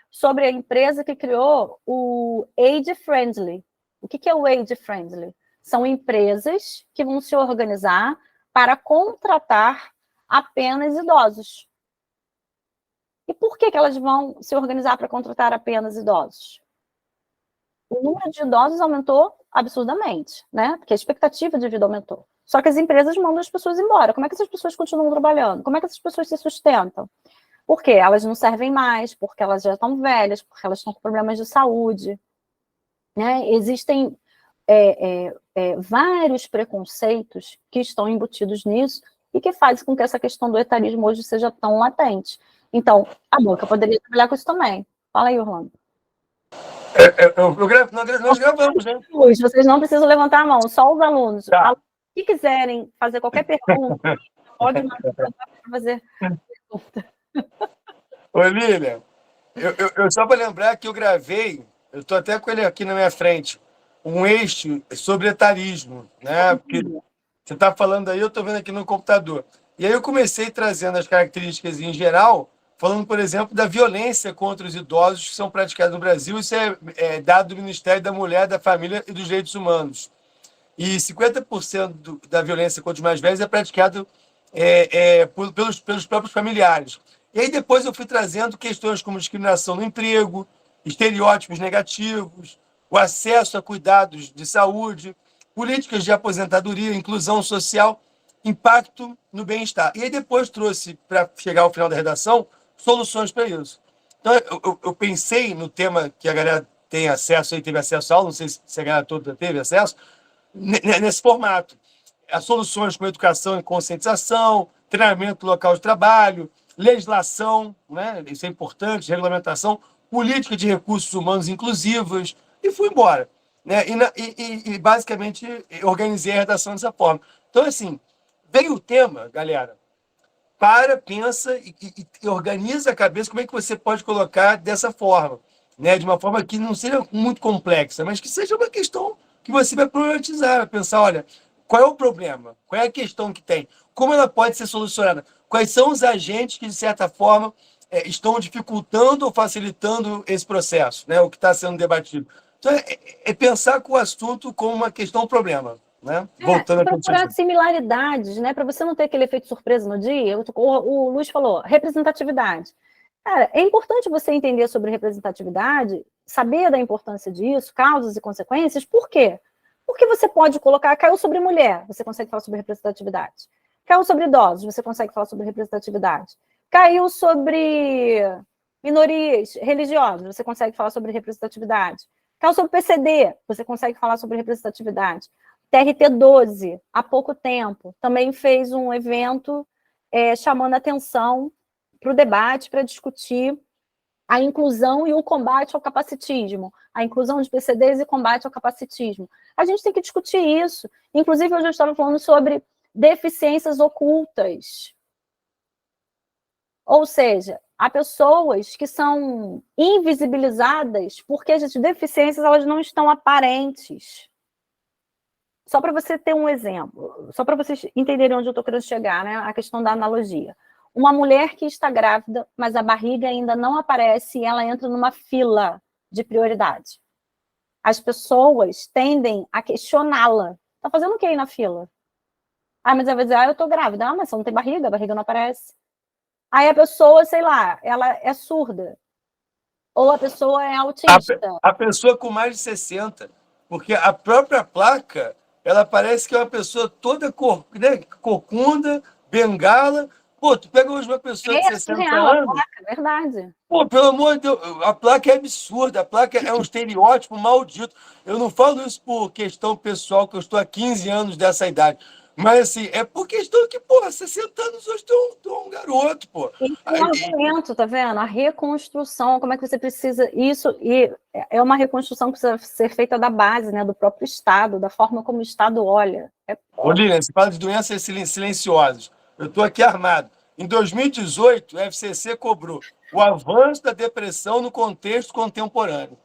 sobre a empresa que criou o Age Friendly. O que é o Age Friendly? São empresas que vão se organizar para contratar apenas idosos. E por que elas vão se organizar para contratar apenas idosos? O número de idosos aumentou absurdamente, né? Porque a expectativa de vida aumentou. Só que as empresas mandam as pessoas embora. Como é que essas pessoas continuam trabalhando? Como é que essas pessoas se sustentam? Porque elas não servem mais, porque elas já estão velhas, porque elas estão com problemas de saúde. Né? Existem vários preconceitos que estão embutidos nisso e que fazem com que essa questão do etarismo hoje seja tão latente. Então, a Boca poderia trabalhar com isso também. Fala aí, Orlando. Nós gravamos, né? Vocês não precisam levantar a mão, só os alunos. Tá. Alunos que quiserem fazer qualquer pergunta, pode mandar para fazer pergunta. Ô, Lilian, eu só para lembrar que eu gravei, eu estou até com ele aqui na minha frente, um eixo sobre etarismo, né? Porque você está falando aí, eu estou vendo aqui no computador. E aí eu comecei trazendo as características em geral, falando, por exemplo, da violência contra os idosos que são praticadas no Brasil. Isso é dado do Ministério da Mulher, da Família e dos Direitos Humanos. E 50% da violência contra os mais velhos é praticado pelos próprios familiares. E aí depois eu fui trazendo questões como discriminação no emprego, estereótipos negativos, o acesso a cuidados de saúde, políticas de aposentadoria, inclusão social, impacto no bem-estar. E aí depois trouxe, para chegar ao final da redação, soluções para isso. Então eu pensei no tema que a galera tem acesso, aí teve acesso à aula, não sei se a galera toda teve acesso, nesse formato. As soluções com educação e conscientização, treinamento local de trabalho, legislação, né? Isso é importante, regulamentação, política de recursos humanos inclusivas, e fui embora. Né? E basicamente organizei a redação dessa forma. Então, assim, veio o tema, galera, pensa e organiza a cabeça como é que você pode colocar dessa forma, né? De uma forma que não seja muito complexa, mas que seja uma questão que você vai problematizar, vai pensar, olha, qual é o problema? Qual é a questão que tem? Como ela pode ser solucionada? Quais são os agentes que, de certa forma, estão dificultando ou facilitando esse processo, né? O que está sendo debatido. Então, é pensar com o assunto como uma questão, um problema. Né? Voltando a procurar similaridades, né? Para você não ter aquele efeito surpresa no dia. O Luiz falou, representatividade. Cara, é importante você entender sobre representatividade, saber da importância disso, causas e consequências. Por quê? Porque você pode colocar, caiu sobre mulher, você consegue falar sobre representatividade. Caiu sobre idosos, você consegue falar sobre representatividade. Caiu sobre minorias religiosas, você consegue falar sobre representatividade. Caiu sobre PCD, você consegue falar sobre representatividade. TRT12, há pouco tempo, também fez um evento chamando atenção para o debate, para discutir A inclusão e o combate ao capacitismo. A inclusão de PCDs e combate ao capacitismo. A gente tem que discutir isso. Inclusive, hoje eu estava falando sobre deficiências ocultas. Ou seja, há pessoas que são invisibilizadas porque as deficiências elas não estão aparentes. Só para você ter um exemplo, só para vocês entenderem onde eu estou querendo chegar, né? A questão da analogia. Uma mulher que está grávida, mas a barriga ainda não aparece e ela entra numa fila de prioridade. As pessoas tendem a questioná-la. Está fazendo o que aí na fila? Ah, mas ela vai dizer, eu estou grávida. Ah, mas você não tem barriga, a barriga não aparece. Aí a pessoa, sei lá, ela é surda. Ou a pessoa é autista. A pessoa com mais de 60. Porque a própria placa, ela parece que é uma pessoa toda corcunda, bengala. Pô, tu pega hoje uma pessoa de 60 surreal, anos... a placa, é verdade. Pô, pelo amor de Deus, a placa é absurda, a placa é um estereótipo maldito. Eu não falo isso por questão pessoal, que eu estou há 15 anos dessa idade. Mas, assim, é por questão que, porra, 60 anos hoje tu é um garoto, pô. Isso é um argumento, tá vendo? A reconstrução, como é que você precisa... Isso e é uma reconstrução que precisa ser feita da base, né? Do próprio Estado, da forma como o Estado olha. Ô, Lilian, você fala de doenças silenciosas. Eu estou aqui armado. Em 2018, o FCC cobrou o avanço da depressão no contexto contemporâneo.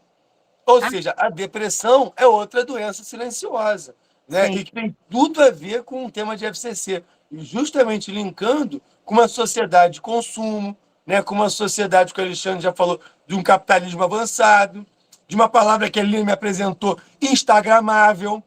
Ou seja, a depressão é outra doença silenciosa, né? E que tem tudo a ver com o tema de FCC. E justamente linkando com uma sociedade de consumo, né? Com uma sociedade que o Alexandre já falou, de um capitalismo avançado, de uma palavra que a Lilian me apresentou, instagramável.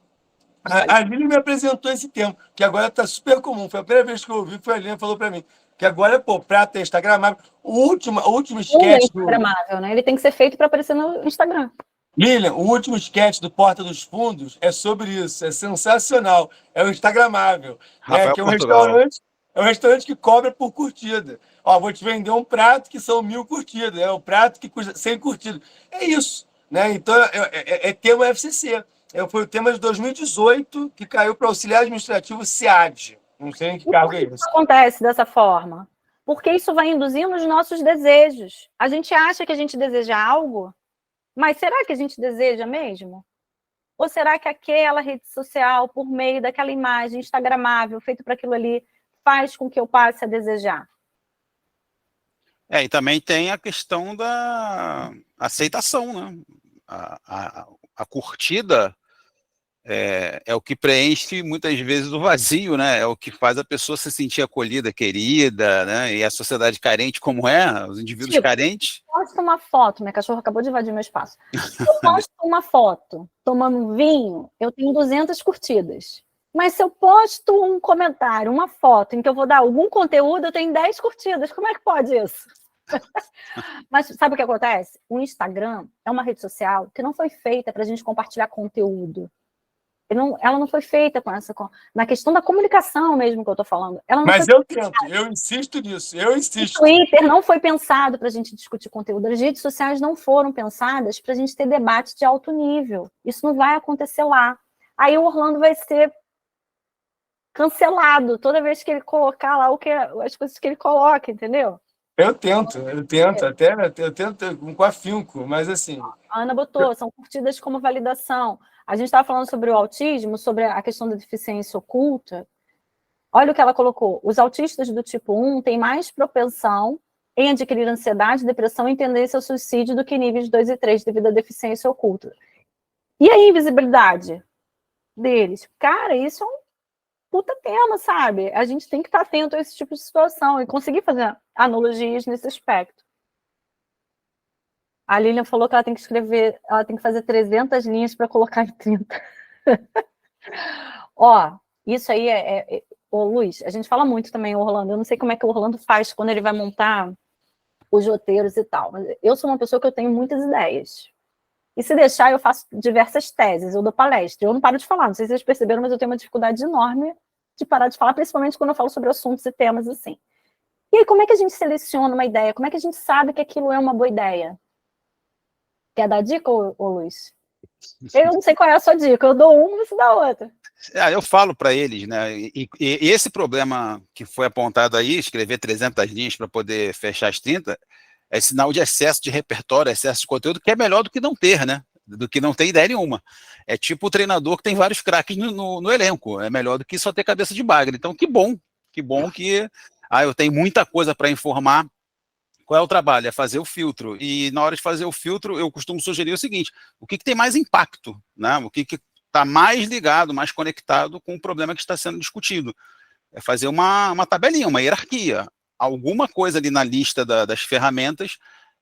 A Lilian me apresentou esse termo, que agora está super comum. Foi a primeira vez que eu ouvi, foi a Lilian que falou para mim. Que agora, pô, prato é instagramável. O último sketch... instagramável, né? Ele tem que ser feito para aparecer no Instagram. Lilian, o último sketch do Porta dos Fundos é sobre isso. É sensacional. É o instagramável. Né? Que é um restaurante que cobra por curtida. Ó, vou te vender um prato que são 1000 curtidas. É um prato que custa 100 curtidas. É isso. Né? Então, é tema FCC. Foi o tema de 2018 que caiu para o auxiliar administrativo SEAD. Não sei em que cargo é esse. Acontece dessa forma? Porque isso vai induzindo os nossos desejos. A gente acha que a gente deseja algo, mas será que a gente deseja mesmo? Ou será que aquela rede social, por meio daquela imagem instagramável, feita para aquilo ali, faz com que eu passe a desejar? E também tem a questão da aceitação, né? A curtida é o que preenche muitas vezes o vazio, né? É o que faz a pessoa se sentir acolhida, querida, né? E a sociedade carente como é, os indivíduos carentes... Eu posto uma foto, minha cachorra acabou de invadir meu espaço. Se eu posto uma foto tomando um vinho, eu tenho 200 curtidas. Mas se eu posto um comentário, uma foto em que eu vou dar algum conteúdo, eu tenho 10 curtidas. Como é que pode isso? Mas sabe o que acontece? O Instagram é uma rede social que não foi feita para a gente compartilhar conteúdo. Ela não foi feita com essa... Na questão da comunicação mesmo que eu estou falando. Mas eu tento, eu insisto nisso, eu insisto. O Twitter não foi pensado para a gente discutir conteúdo. As redes sociais não foram pensadas para a gente ter debate de alto nível. Isso não vai acontecer lá. Aí o Orlando vai ser cancelado toda vez que ele colocar lá as coisas que ele coloca, entendeu? Eu tento, eu tento com afinco, mas assim... A Ana botou, são curtidas como validação. A gente estava falando sobre o autismo, sobre a questão da deficiência oculta. Olha o que ela colocou. Os autistas do tipo 1 têm mais propensão em adquirir ansiedade, depressão e tendência ao suicídio do que níveis 2 e 3 devido à deficiência oculta. E a invisibilidade deles? Cara, isso é um puta tema, sabe? A gente tem que estar atento a esse tipo de situação e conseguir fazer analogias nesse aspecto. A Lilian falou que ela tem que escrever, ela tem que fazer 300 linhas para colocar em 30. Ó, isso aí Ô, Luiz, a gente fala muito também, Orlando. Eu não sei como é que o Orlando faz quando ele vai montar os roteiros e tal. Mas eu sou uma pessoa que eu tenho muitas ideias. E se deixar, eu faço diversas teses, eu dou palestra. Eu não paro de falar, não sei se vocês perceberam, mas eu tenho uma dificuldade enorme de parar de falar, principalmente quando eu falo sobre assuntos e temas assim. E aí, como é que a gente seleciona uma ideia? Como é que a gente sabe que aquilo é uma boa ideia? Quer dar dica, ô Luiz? Eu não sei qual é a sua dica. Eu dou uma, você dá outra. Eu falo para eles, né? E esse problema que foi apontado aí, escrever 300 linhas para poder fechar as 30, é sinal de excesso de repertório, excesso de conteúdo, que é melhor do que não ter, né? Do que não ter ideia nenhuma. É tipo o treinador que tem vários craques no elenco, é melhor do que só ter cabeça de bagre. Então, que bom que eu tenho muita coisa para informar. Qual é o trabalho? É fazer o filtro. E na hora de fazer o filtro, eu costumo sugerir o seguinte: o que tem mais impacto, né? O que está mais ligado, mais conectado com o problema que está sendo discutido. É fazer uma tabelinha, uma hierarquia. Alguma coisa ali na lista das ferramentas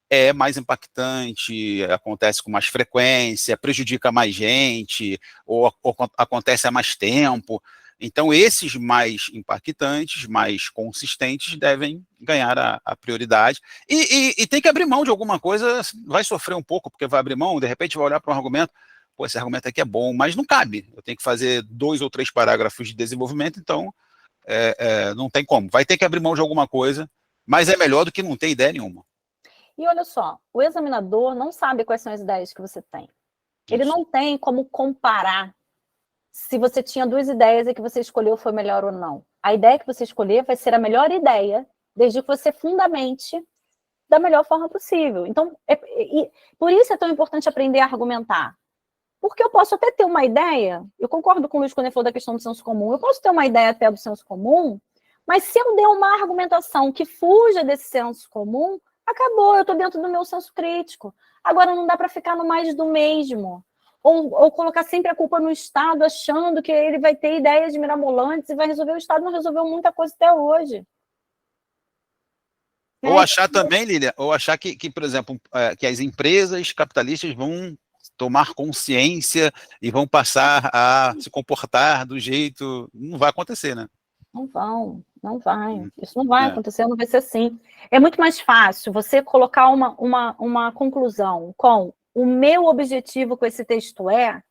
é mais impactante, acontece com mais frequência, prejudica mais gente, ou acontece há mais tempo. Então, esses mais impactantes, mais consistentes, devem ganhar a prioridade. E tem que abrir mão de alguma coisa, vai sofrer um pouco, porque vai abrir mão, de repente vai olhar para um argumento, pô, esse argumento aqui é bom, mas não cabe. Eu tenho que fazer 2 ou 3 parágrafos de desenvolvimento, então não tem como. Vai ter que abrir mão de alguma coisa, mas é melhor do que não ter ideia nenhuma. E olha só, o examinador não sabe quais são as ideias que você tem. Ele não tem como comparar se você tinha 2 ideias e que você escolheu foi melhor ou não. A ideia que você escolher vai ser a melhor ideia, desde que você fundamente da melhor forma possível. Então, por isso é tão importante aprender a argumentar. Porque eu posso até ter uma ideia, eu concordo com o Luiz quando ele falou da questão do senso comum, eu posso ter uma ideia até do senso comum, mas se eu der uma argumentação que fuja desse senso comum, acabou, eu estou dentro do meu senso crítico. Agora não dá para ficar no mais do mesmo. Ou colocar sempre a culpa no Estado, achando que ele vai ter ideias mirabolantes e vai resolver. O Estado não resolveu muita coisa até hoje. Ou achar também, Lília, ou achar que, por exemplo, que as empresas capitalistas vão tomar consciência e vão passar a se comportar do jeito... Não vai acontecer, né? Não vai. Isso não vai acontecer, não vai ser assim. É muito mais fácil você colocar uma conclusão com o meu objetivo com esse texto é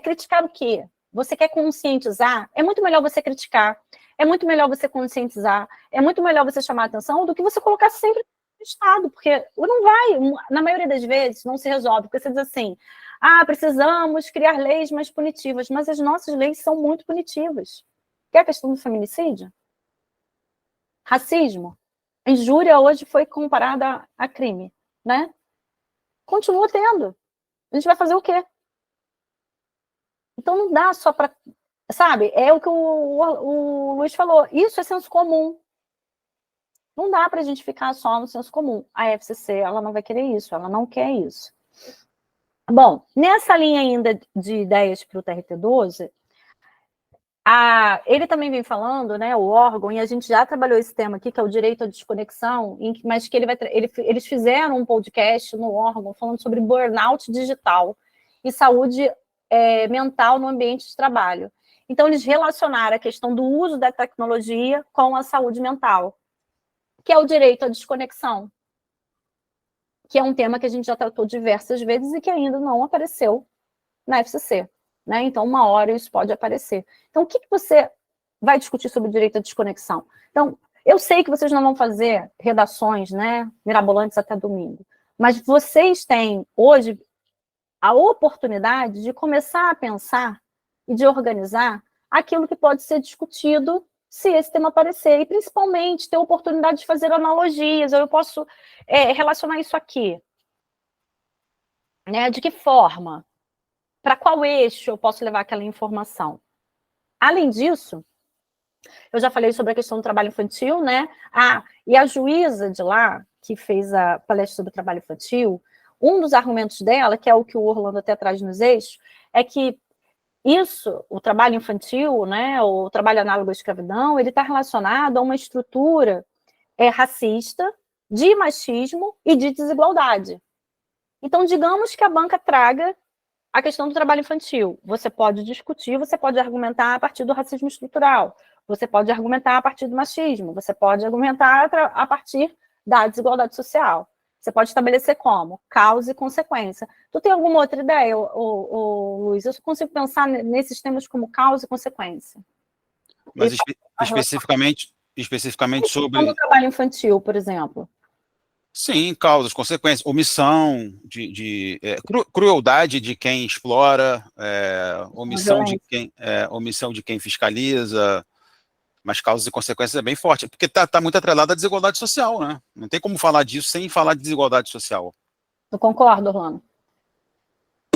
criticar o quê? Você quer conscientizar? É muito melhor você criticar, é muito melhor você conscientizar, é muito melhor você chamar a atenção do que você colocar sempre no Estado, porque não vai, na maioria das vezes, não se resolve, porque você diz assim, precisamos criar leis mais punitivas, mas as nossas leis são muito punitivas. Que é a questão do feminicídio? Racismo? A injúria hoje foi comparada a crime, né? Continua tendo. A gente vai fazer o quê? Então não dá só para... Sabe? É o que o Luiz falou. Isso é senso comum. Não dá para a gente ficar só no senso comum. A FCC, ela não vai querer isso. Ela não quer isso. Bom, nessa linha ainda de ideias para o TRT-12, ele também vem falando, né, o órgão, e a gente já trabalhou esse tema aqui, que é o direito à desconexão, mas que eles fizeram um podcast no órgão falando sobre burnout digital e saúde mental no ambiente de trabalho. Então, eles relacionaram a questão do uso da tecnologia com a saúde mental, que é o direito à desconexão, que é um tema que a gente já tratou diversas vezes e que ainda não apareceu na FCC. Né? Então, uma hora isso pode aparecer. Então, o que você vai discutir sobre o direito à desconexão? Então, eu sei que vocês não vão fazer redações, né, mirabolantes até domingo, mas vocês têm, hoje, a oportunidade de começar a pensar e de organizar aquilo que pode ser discutido se esse tema aparecer, e principalmente ter a oportunidade de fazer analogias, eu posso relacionar isso aqui. Né? De que forma? Para qual eixo eu posso levar aquela informação? Além disso, eu já falei sobre a questão do trabalho infantil, né? E a juíza de lá, que fez a palestra sobre o trabalho infantil, um dos argumentos dela, que é o que o Orlando até traz nos eixos, é que o trabalho infantil, né, o trabalho análogo à escravidão, ele está relacionado a uma estrutura racista, de machismo e de desigualdade. Então, digamos que a banca traga a questão do trabalho infantil. Você pode discutir, você pode argumentar a partir do racismo estrutural, você pode argumentar a partir do machismo, você pode argumentar a partir da desigualdade social. Você pode estabelecer como? Causa e consequência. Tu tem alguma outra ideia, Luiz? Eu consigo pensar nesses termos como causa e consequência. Mas especificamente sobre... o trabalho infantil, por exemplo. Sim, causas, consequências, omissão, crueldade de quem explora, omissão de quem fiscaliza, mas causas e consequências é bem forte, porque tá muito atrelado à desigualdade social, né? Não tem como falar disso sem falar de desigualdade social. Eu concordo, Orlando.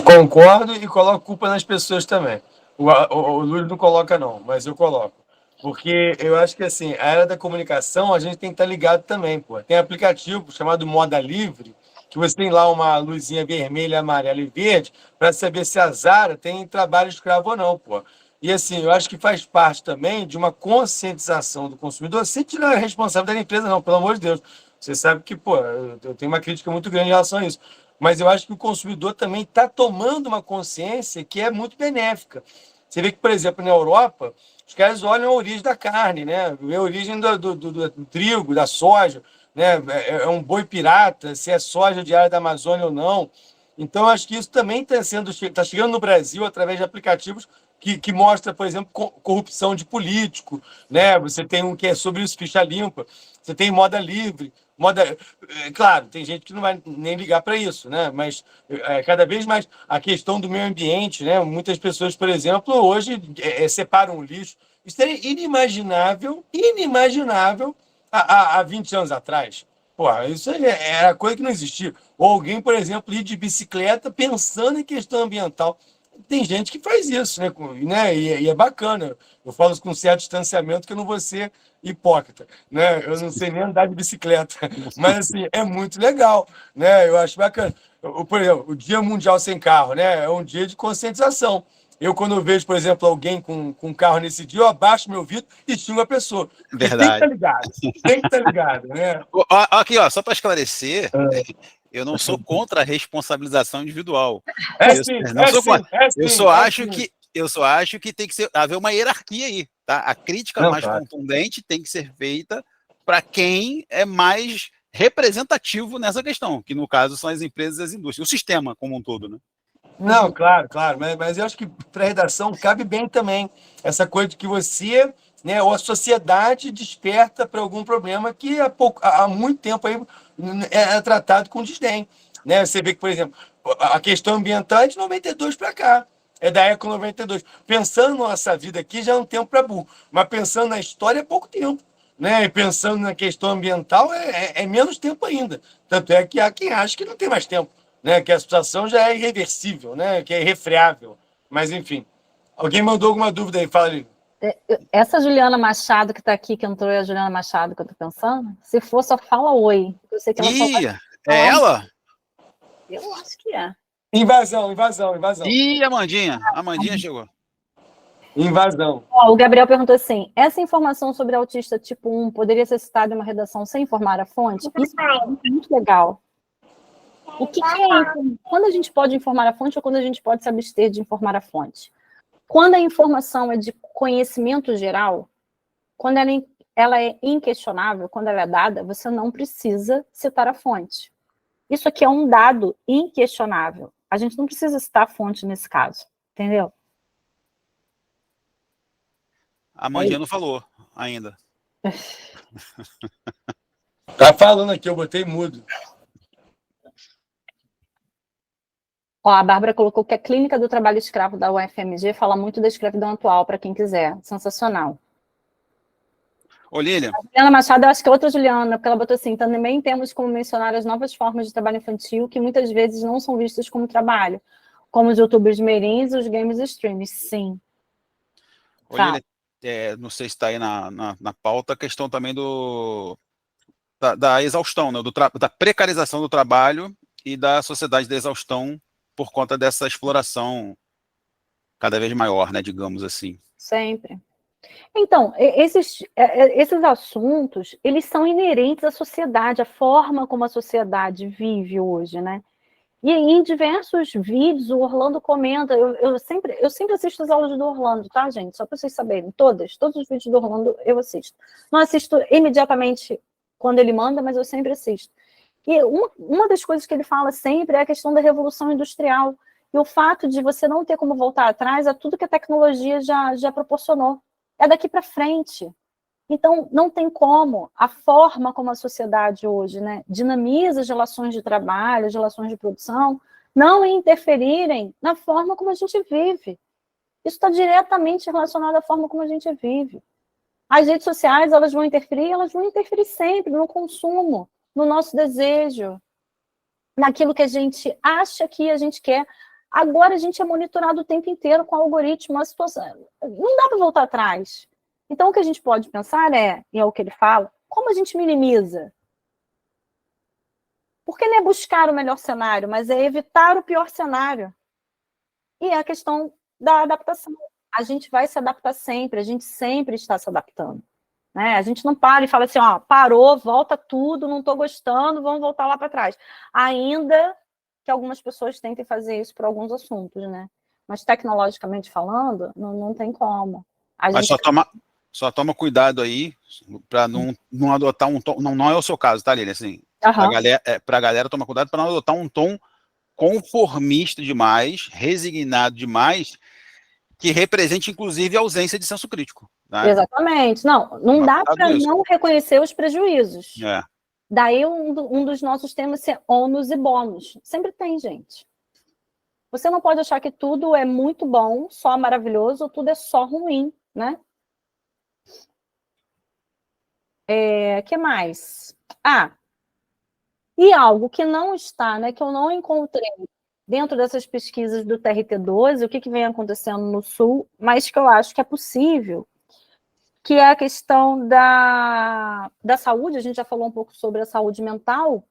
Concordo e coloco culpa nas pessoas também. O Lúcio não coloca, não, mas eu coloco. Porque eu acho que, assim, a era da comunicação, a gente tem que estar ligado também, pô. Tem aplicativo chamado Moda Livre, que você tem lá uma luzinha vermelha, amarela e verde, para saber se a Zara tem trabalho escravo ou não, pô. E, assim, eu acho que faz parte também de uma conscientização do consumidor, sem tirar a responsabilidade da empresa, não, pelo amor de Deus. Você sabe que, pô, eu tenho uma crítica muito grande em relação a isso. Mas eu acho que o consumidor também está tomando uma consciência que é muito benéfica. Você vê que, por exemplo, na Europa, os caras olham a origem da carne, né? Vê a origem do trigo, da soja, né? É um boi pirata, se é soja de área da Amazônia ou não. Então, acho que isso também está chegando no Brasil através de aplicativos que mostra, por exemplo, corrupção de político, né? Você tem um que é sobre isso, ficha limpa. Você tem moda livre, moda. Claro, tem gente que não vai nem ligar para isso, né? Mas cada vez mais a questão do meio ambiente, né? Muitas pessoas, por exemplo, hoje separam o lixo. Isso era inimaginável há 20 anos atrás. Porra, isso era coisa que não existia. Ou alguém, por exemplo, ir de bicicleta pensando em questão ambiental. Tem gente que faz isso, né? E é bacana. Eu falo isso com um certo distanciamento que eu não vou ser hipócrita, né? Eu não sei nem andar de bicicleta, mas assim, é muito legal, né? Eu acho bacana. Por exemplo, o Dia Mundial Sem Carro, né? É um dia de conscientização. Eu, quando eu vejo, por exemplo, alguém com carro nesse dia, eu abaixo meu vidro e xingo a pessoa. Porque tem que estar Verdade. ligado, tem que estar ligado, né? Aqui, ó, só para esclarecer, eu não sou contra a responsabilização individual. É sim, Não é sou sim, contra. é Eu sim, só é acho sim. que tem que haver uma hierarquia aí, tá? A crítica Não, mais claro. contundente tem que ser feita para quem é mais representativo nessa questão, que no caso são as empresas e as indústrias, o sistema como um todo, né? Não, claro, claro, mas eu acho que para a redação cabe bem também essa coisa de que você, né, ou a sociedade desperta para algum problema que há muito tempo aí é tratado com desdém, né? Você vê que, por exemplo, a questão ambiental é de 92 para cá, é da Eco 92. Pensando na nossa vida aqui já é um tempo para burro, mas pensando na história é pouco tempo. Né? E pensando na questão ambiental é menos tempo ainda. Tanto é que há quem acha que não tem mais tempo, né? Que a situação já é irreversível, né? Que é irrefreável. Mas, enfim. Alguém mandou alguma dúvida aí? Fala ali. Essa Juliana Machado que está aqui, que entrou, é a Juliana Machado que eu estou pensando? Se for, só fala oi. Eu sei que ela só vai É falar. ela? Eu acho que é. Invasão, invasão, invasão. Ih, Amandinha chegou. Invasão. Ó, o Gabriel perguntou assim: essa informação sobre autista tipo 1 poderia ser citada em uma redação sem informar a fonte? Isso é muito legal. O que é quando a gente pode informar a fonte ou quando a gente pode se abster de informar a fonte? Quando a informação é de conhecimento geral, quando ela é inquestionável, quando ela é dada, você não precisa citar a fonte. Isso aqui é um dado inquestionável. A gente não precisa citar a fonte nesse caso, entendeu? A Amandinha não falou ainda. Tá falando aqui, eu botei mudo. Ó, a Bárbara colocou que a Clínica do Trabalho Escravo da UFMG fala muito da escravidão atual, para quem quiser. Sensacional. Ô, Lilian. A Juliana Machado, eu acho que é outra Juliana, porque ela botou assim, também temos como mencionar as novas formas de trabalho infantil que muitas vezes não são vistas como trabalho, como os youtubers mirins e os games streams. Sim. Ô, Lilian, não sei se está aí na pauta, a questão também da exaustão, né? Da precarização do trabalho e da sociedade da exaustão por conta dessa exploração cada vez maior, né, digamos assim. Sempre. Então, esses assuntos, eles são inerentes à sociedade, à forma como a sociedade vive hoje, né? E em diversos vídeos, o Orlando comenta, eu sempre assisto as aulas do Orlando, tá, gente? Só para vocês saberem, todos os vídeos do Orlando eu assisto. Não assisto imediatamente quando ele manda, mas eu sempre assisto. E uma das coisas que ele fala sempre é a questão da revolução industrial e o fato de você não ter como voltar atrás a tudo que a tecnologia já proporcionou. É daqui para frente. Então, não tem como a forma como a sociedade hoje, né, dinamiza as relações de trabalho, as relações de produção, não interferirem na forma como a gente vive. Isso está diretamente relacionado à forma como a gente vive. As redes sociais, elas vão interferir sempre no consumo, no nosso desejo, naquilo que a gente acha que a gente quer. Agora a gente é monitorado o tempo inteiro com o algoritmo, a situação. Não dá para voltar atrás. Então, o que a gente pode pensar e é o que ele fala, como a gente minimiza? Porque não é buscar o melhor cenário, mas é evitar o pior cenário. E é a questão da adaptação. A gente vai se adaptar sempre, a gente sempre está se adaptando. Né? A gente não para e fala assim, ó, parou, volta tudo, não estou gostando, vamos voltar lá para trás. Ainda que algumas pessoas tentem fazer isso por alguns assuntos, né? Mas tecnologicamente falando, não tem como. Mas só toma cuidado aí para não adotar um tom. Não é o seu caso, tá, Lilian? Assim, para a galera tomar cuidado para não adotar um tom conformista demais, resignado demais, que represente, inclusive, a ausência de senso crítico. Né? Exatamente. Não dá para não reconhecer os prejuízos. Daí um dos nossos temas é ônus e bônus. Sempre tem, gente. Você não pode achar que tudo é muito bom, só maravilhoso, ou tudo é só ruim, né? Que mais? E algo que não está, né, que eu não encontrei dentro dessas pesquisas do TRT12, o que vem acontecendo no Sul, mas que eu acho que é possível, que é a questão da saúde. A gente já falou um pouco sobre a saúde mental,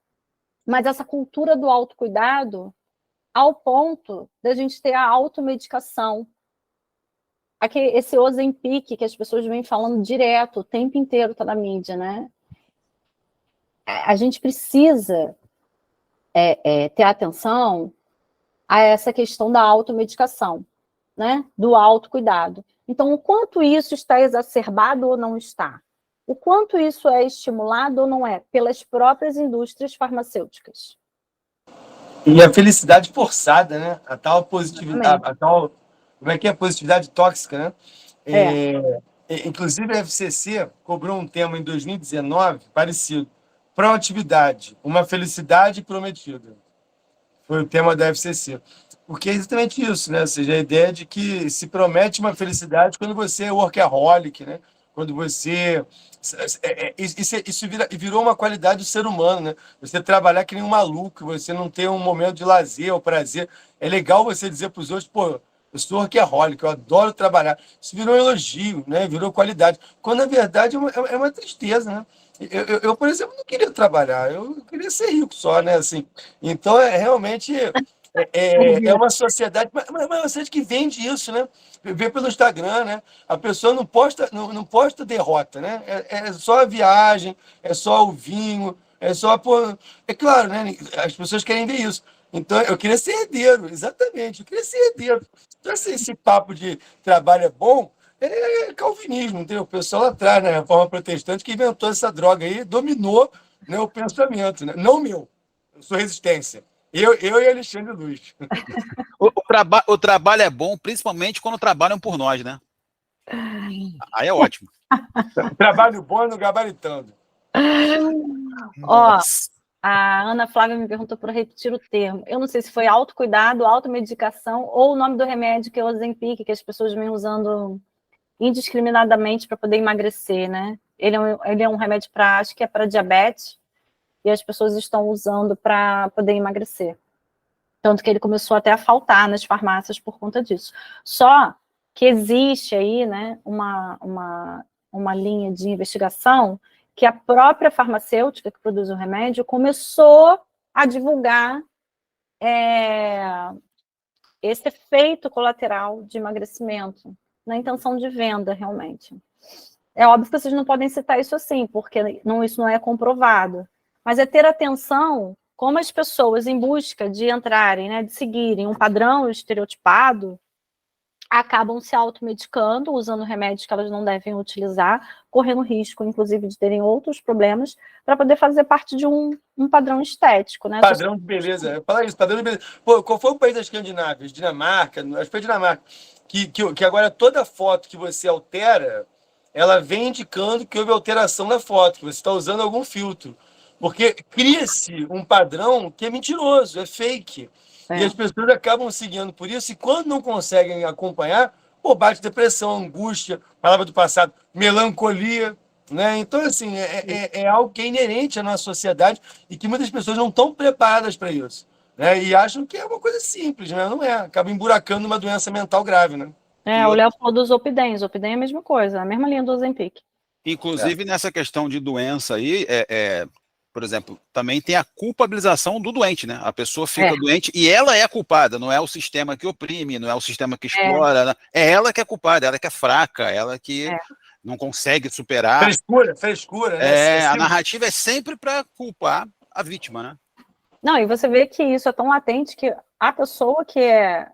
mas essa cultura do autocuidado ao ponto da gente ter a automedicação. Esse Ozempic que as pessoas vêm falando direto, o tempo inteiro está na mídia, né? A gente precisa ter atenção a essa questão da automedicação, né? Do autocuidado. Então, o quanto isso está exacerbado ou não está? O quanto isso é estimulado ou não é pelas próprias indústrias farmacêuticas? E a felicidade forçada, né? A tal positividade, como é que é? Positividade tóxica, né? Inclusive, a FCC cobrou um tema em 2019 parecido. Proatividade, uma felicidade prometida. Foi o tema da FCC. Porque é exatamente isso, né? Ou seja, a ideia de que se promete uma felicidade quando você é workaholic, né? Quando você... Isso virou uma qualidade do ser humano, né? Você trabalhar que nem um maluco, você não ter um momento de lazer ou prazer. É legal você dizer para os outros, pô, eu sou workaholic, eu adoro trabalhar. Isso virou um elogio, né? Virou qualidade. Quando, na verdade, é uma tristeza, né? Eu, por exemplo, não queria trabalhar, eu queria ser rico só, né? Assim, então, realmente... É uma sociedade, mas uma sociedade que vende isso, né? Vê pelo Instagram, né? A pessoa não posta derrota, né? É só a viagem, é só o vinho, é só... Pô, é claro, né? As pessoas querem ver isso. Então, eu queria ser herdeiro, exatamente. Eu queria ser herdeiro. Então, esse papo de trabalho é bom é calvinismo, entendeu? O pessoal lá atrás, né? A Reforma Protestante que inventou essa droga aí, dominou, né, o pensamento, né? Não meu. Eu sou resistência. Eu e Alexandre Luiz. O trabalho é bom, principalmente quando trabalham por nós, né? Aí é ótimo. Trabalho bom no gabaritando. Ó, a Ana Flávia me perguntou para repetir o termo. Eu não sei se foi autocuidado, automedicação ou o nome do remédio, que é o Ozempic, que as pessoas vêm usando indiscriminadamente para poder emagrecer, né? Ele é um remédio acho que é para diabetes, e as pessoas estão usando para poder emagrecer. Tanto que ele começou até a faltar nas farmácias por conta disso. Só que existe aí, né, uma linha de investigação que a própria farmacêutica que produz o remédio começou a divulgar esse efeito colateral de emagrecimento, na intenção de venda, realmente. É óbvio que vocês não podem citar isso assim, porque isso não é comprovado. Mas é ter atenção como as pessoas, em busca de entrarem, né, de seguirem um padrão estereotipado, acabam se automedicando, usando remédios que elas não devem utilizar, correndo risco, inclusive, de terem outros problemas, para poder fazer parte de um padrão estético. Né? Padrão de beleza. Fala isso, padrão de beleza. Pô, qual foi o país da Escandinávia? Dinamarca? Acho que foi Dinamarca. Que agora toda foto que você altera, ela vem indicando que houve alteração na foto, que você está usando algum filtro. Porque cria-se um padrão que é mentiroso, é fake. E as pessoas acabam seguindo por isso, e quando não conseguem acompanhar, Pô, bate depressão, angústia, palavra do passado, melancolia, né? Então, assim, é algo que é inerente à nossa sociedade e que muitas pessoas não estão preparadas para isso, né? E acham que é uma coisa simples, né? Não é. Acaba emburacando uma doença mental grave, né? O Léo falou do Zolpidem. Zolpidem é a mesma coisa, a mesma linha do Ozempic. Inclusive, nessa questão de doença aí, por exemplo, também tem a culpabilização do doente, né? A pessoa fica doente e ela é a culpada, não é o sistema que oprime, não é o sistema que explora, né? É ela que é culpada, ela que é fraca, ela que não consegue superar. Frescura, né? A narrativa é sempre para culpar a vítima, né? Não, e você vê que isso é tão latente que a pessoa que é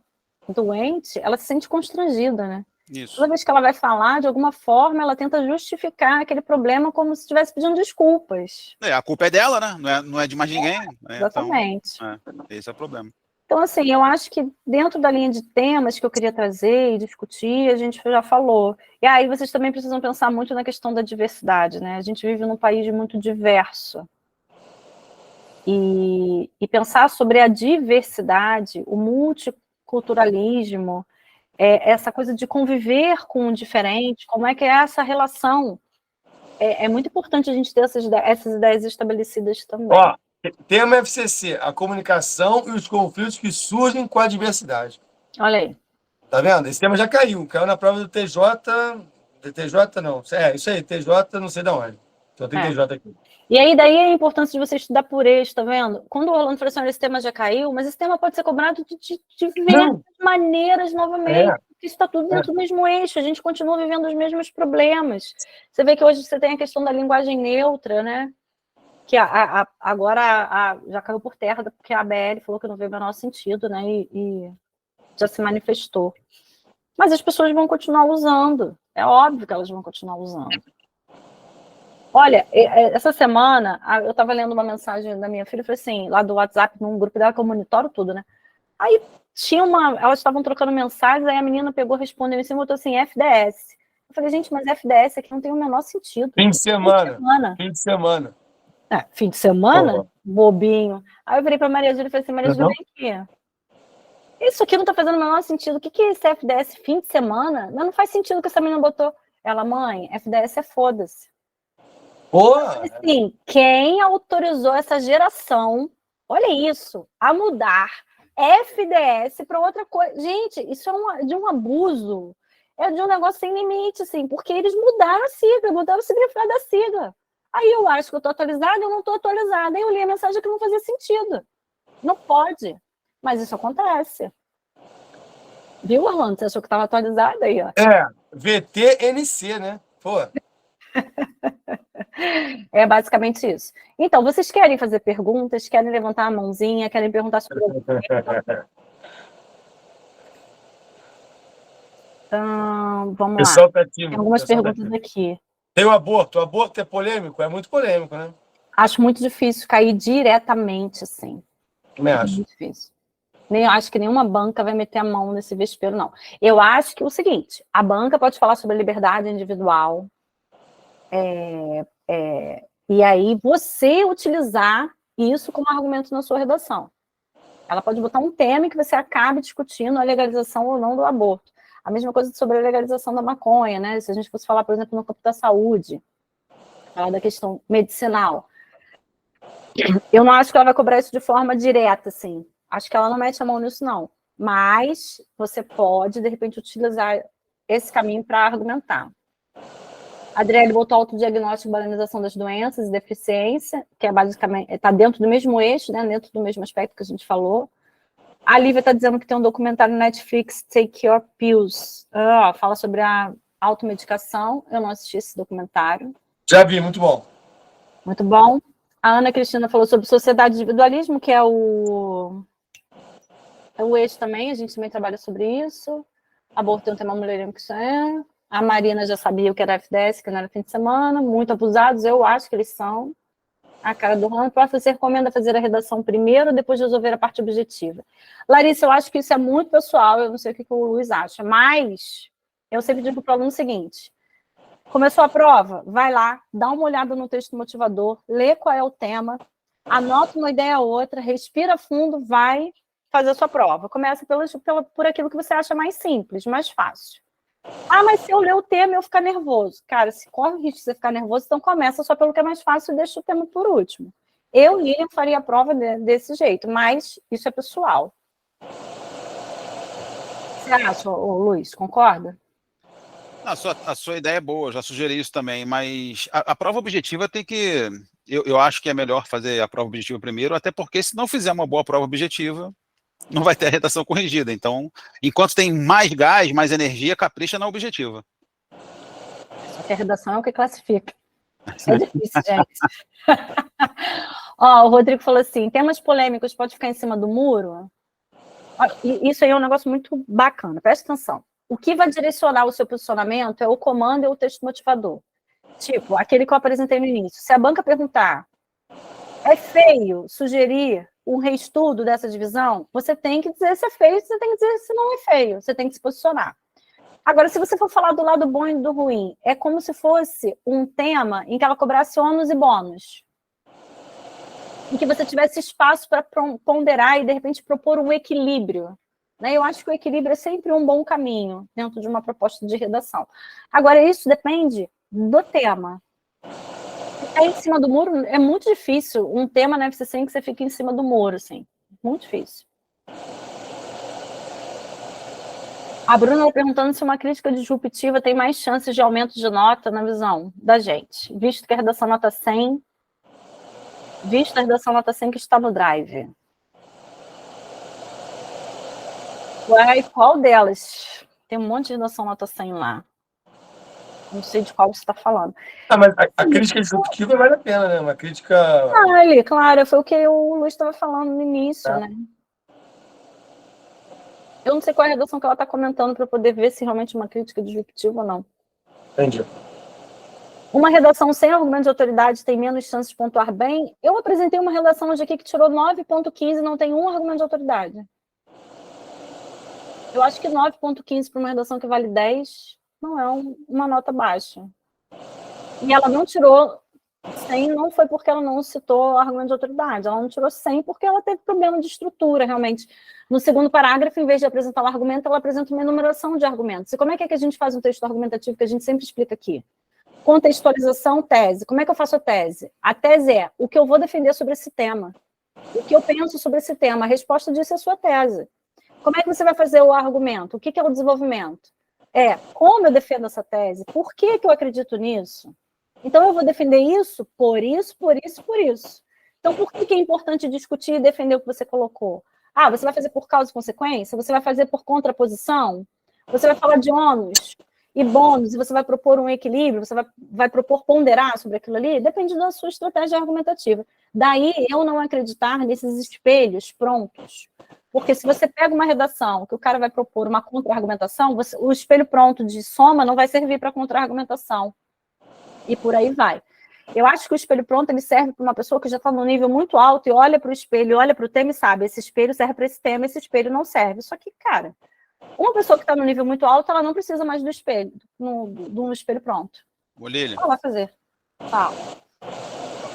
doente, ela se sente constrangida, né? Isso. Toda vez que ela vai falar, de alguma forma, ela tenta justificar aquele problema como se estivesse pedindo desculpas. A culpa é dela, né? Não é de mais ninguém. Exatamente. Então, esse é o problema. Então, assim, eu acho que dentro da linha de temas que eu queria trazer e discutir, a gente já falou. E aí vocês também precisam pensar muito na questão da diversidade, né? A gente vive num país muito diverso. E pensar sobre a diversidade, o multiculturalismo, essa coisa de conviver com o diferente, como é que é essa relação? É muito importante a gente ter essas ideias estabelecidas também. Ó, tema FCC, a comunicação e os conflitos que surgem com a diversidade. Olha aí. Tá vendo? Esse tema já caiu na prova do TJ, não, isso aí, TJ não sei de onde, só tem TJ aqui. E aí, daí a importância de você estudar por eixo, tá vendo? Quando o Orlando falou assim, esse tema já caiu, mas esse tema pode ser cobrado de diversas maneiras novamente, porque isso está tudo dentro do mesmo eixo, a gente continua vivendo os mesmos problemas. Você vê que hoje você tem a questão da linguagem neutra, né? Que agora já caiu por terra, porque a ABL falou que não veio o menor sentido, né? E já se manifestou. Mas as pessoas vão continuar usando, é óbvio que elas vão continuar usando. Olha, essa semana, eu estava lendo uma mensagem da minha filha, eu falei assim, lá do WhatsApp, num grupo dela, que eu monitoro tudo, né? Aí elas estavam trocando mensagens, aí a menina pegou, respondeu em cima, botou assim, FDS. Eu falei, gente, mas FDS aqui não tem o menor sentido. Fim de semana. Fim de semana? Bobinho. Aí eu virei para Maria Júlia e falei assim, Maria Júlia, vem aqui. Isso aqui não está fazendo o menor sentido. O que é esse FDS fim de semana? Não faz sentido o que essa menina botou. Ela, mãe, FDS é foda-se. Assim, quem autorizou essa geração, olha isso, a mudar FDS para outra coisa? Gente, isso é de um abuso, é de um negócio sem limite, assim, porque eles mudaram a sigla, mudaram o significado da sigla. Aí eu acho que eu estou atualizada, eu não estou atualizada. Aí eu li a mensagem que não fazia sentido. Não pode, mas isso acontece. Viu, Orlando? Você achou que estava atualizada aí, ó? VTNC, né? Pô. É basicamente isso. Então, vocês querem fazer perguntas? Querem levantar a mãozinha? Querem perguntar sobre o vamos lá. Tem algumas perguntas aqui. Tem o aborto. O aborto é polêmico? É muito polêmico, né? Acho muito difícil cair diretamente, assim. Também acho. Muito difícil. Nem acho que nenhuma banca vai meter a mão nesse vespeiro, não. Eu acho que é o seguinte, a banca pode falar sobre a liberdade individual, e aí você utilizar isso como argumento na sua redação. Ela pode botar um tema que você acabe discutindo a legalização ou não do aborto. A mesma coisa sobre a legalização da maconha, né? Se a gente fosse falar, por exemplo, no campo da saúde, falar da questão medicinal. Eu não acho que ela vai cobrar isso de forma direta, assim. Acho que ela não mete a mão nisso, não. Mas você pode, de repente, utilizar esse caminho para argumentar. A Adriele botou autodiagnóstico e banalização das doenças e deficiência, que é basicamente, está dentro do mesmo eixo, né, dentro do mesmo aspecto que a gente falou. A Lívia está dizendo que tem um documentário no Netflix, Take Your Pills, fala sobre a automedicação. Eu não assisti esse documentário. Já vi, muito bom. Muito bom. A Ana Cristina falou sobre sociedade e individualismo, que é o eixo também, a gente também trabalha sobre isso. Aborto é um tema mulherengo que isso é. A Marina já sabia o que era FDS, que não era fim de semana. Muito abusados, eu acho que eles são. A cara do Orlando, você recomenda fazer a redação primeiro, depois resolver a parte objetiva. Larissa, eu acho que isso é muito pessoal, eu não sei o que o Luiz acha, mas eu sempre digo para o aluno o seguinte, começou a prova, vai lá, dá uma olhada no texto motivador, lê qual é o tema, anota uma ideia ou outra, respira fundo, vai fazer a sua prova. Começa por aquilo que você acha mais simples, mais fácil. Ah, mas se eu ler o tema, eu ficar nervoso. Cara, se corre o risco de você ficar nervoso, então começa só pelo que é mais fácil e deixa o tema por último. Eu, Lilian, faria a prova desse jeito, mas isso é pessoal. Você acha, Luiz, concorda? A sua ideia é boa, já sugeri isso também, mas a prova objetiva tem que. Eu acho que é melhor fazer a prova objetiva primeiro, até porque se não fizer uma boa prova objetiva, não vai ter a redação corrigida. Então, enquanto tem mais gás, mais energia, capricha na objetiva. Só que a redação é o que classifica. Isso é difícil, gente. Ó, o Rodrigo falou assim: temas polêmicos pode ficar em cima do muro? Ó, isso aí é um negócio muito bacana, presta atenção. O que vai direcionar o seu posicionamento é o comando e o texto motivador. Tipo, aquele que eu apresentei no início. Se a banca perguntar, é feio sugerir um reestudo dessa divisão, você tem que dizer se é feio, você tem que dizer se não é feio, você tem que se posicionar. Agora, se você for falar do lado bom e do ruim, é como se fosse um tema em que ela cobrasse ônus e bônus. Em que você tivesse espaço para ponderar e, de repente, propor um equilíbrio. Eu acho que o equilíbrio é sempre um bom caminho dentro de uma proposta de redação. Agora, isso depende do tema. Ficar em cima do muro é muito difícil. Um tema na FCC em que você fica em cima do muro, assim. Muito difícil. A Bruna está perguntando se uma crítica disruptiva tem mais chances de aumento de nota na visão da gente, visto que a redação nota 100, visto a redação nota 100 que está no Drive. Uai, qual delas? Tem um monte de redação nota 100 lá. Não sei de qual você está falando. Ah, mas a crítica disruptiva vale a pena, né? Uma crítica... Vale, claro, foi o que o Luiz estava falando no início, né? Eu não sei qual é a redação que ela está comentando para poder ver se realmente é uma crítica disruptiva ou não. Entendi. Uma redação sem argumento de autoridade tem menos chances de pontuar bem? Eu apresentei uma redação hoje aqui que tirou 9,15 e não tem um argumento de autoridade. Eu acho que 9,15 para uma redação que vale 10 não é uma nota baixa. E ela não tirou 100, não foi porque ela não citou argumento de autoridade, ela não tirou 100 porque ela teve problema de estrutura, realmente. No segundo parágrafo, em vez de apresentar o argumento, ela apresenta uma enumeração de argumentos. E como é que a gente faz um texto argumentativo que a gente sempre explica aqui? Contextualização, tese. Como é que eu faço a tese? A tese é o que eu vou defender sobre esse tema. O que eu penso sobre esse tema. A resposta disso é a sua tese. Como é que você vai fazer o argumento? O que é o desenvolvimento? É como eu defendo essa tese? Por que eu acredito nisso? Então, eu vou defender isso por isso, por isso, por isso. Então, por que é importante discutir e defender o que você colocou? Ah, você vai fazer por causa e consequência? Você vai fazer por contraposição? Você vai falar de ônus e bônus, e você vai propor um equilíbrio, você vai propor ponderar sobre aquilo ali? Depende da sua estratégia argumentativa. Daí, eu não acreditar nesses espelhos prontos. Porque se você pega uma redação que o cara vai propor uma contra-argumentação, o espelho pronto de soma não vai servir para contra-argumentação. E por aí vai. Eu acho que o espelho pronto ele serve para uma pessoa que já está num nível muito alto e olha para o espelho, olha para o tema e sabe, esse espelho serve para esse tema, esse espelho não serve. Só que, cara, uma pessoa que está no nível muito alto, ela não precisa mais do espelho, do espelho pronto. Lilian, Ela vai fazer. Fala.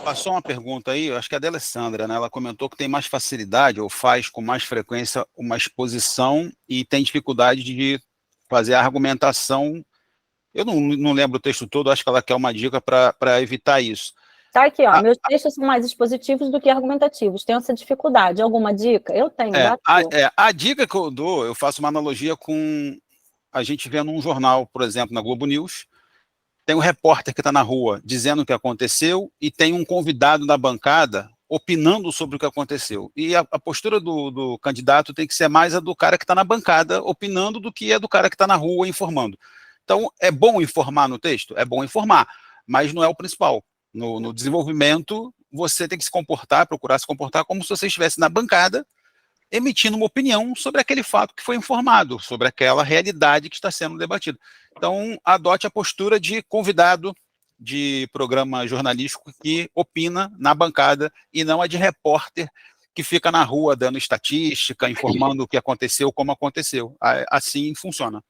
Passou uma pergunta aí, eu acho que é da Alessandra, né? Ela comentou que tem mais facilidade ou faz com mais frequência uma exposição e tem dificuldade de fazer a argumentação. Eu não lembro o texto todo, acho que ela quer uma dica para evitar isso. Tá aqui, ó. Meus textos são mais expositivos do que argumentativos. Tenho essa dificuldade. Alguma dica? Eu tenho. A dica que eu dou, eu faço uma analogia com a gente vendo um jornal, por exemplo, na Globo News, tem um repórter que está na rua dizendo o que aconteceu e tem um convidado da bancada opinando sobre o que aconteceu. E a postura do candidato tem que ser mais a do cara que está na bancada opinando do que a do cara que está na rua informando. Então, é bom informar no texto? É bom informar, mas não é o principal. No desenvolvimento, você tem que se comportar, procurar se comportar como se você estivesse na bancada, emitindo uma opinião sobre aquele fato que foi informado, sobre aquela realidade que está sendo debatida. Então, adote a postura de convidado de programa jornalístico que opina na bancada e não a de repórter que fica na rua dando estatística, informando o que aconteceu, como aconteceu. Assim funciona.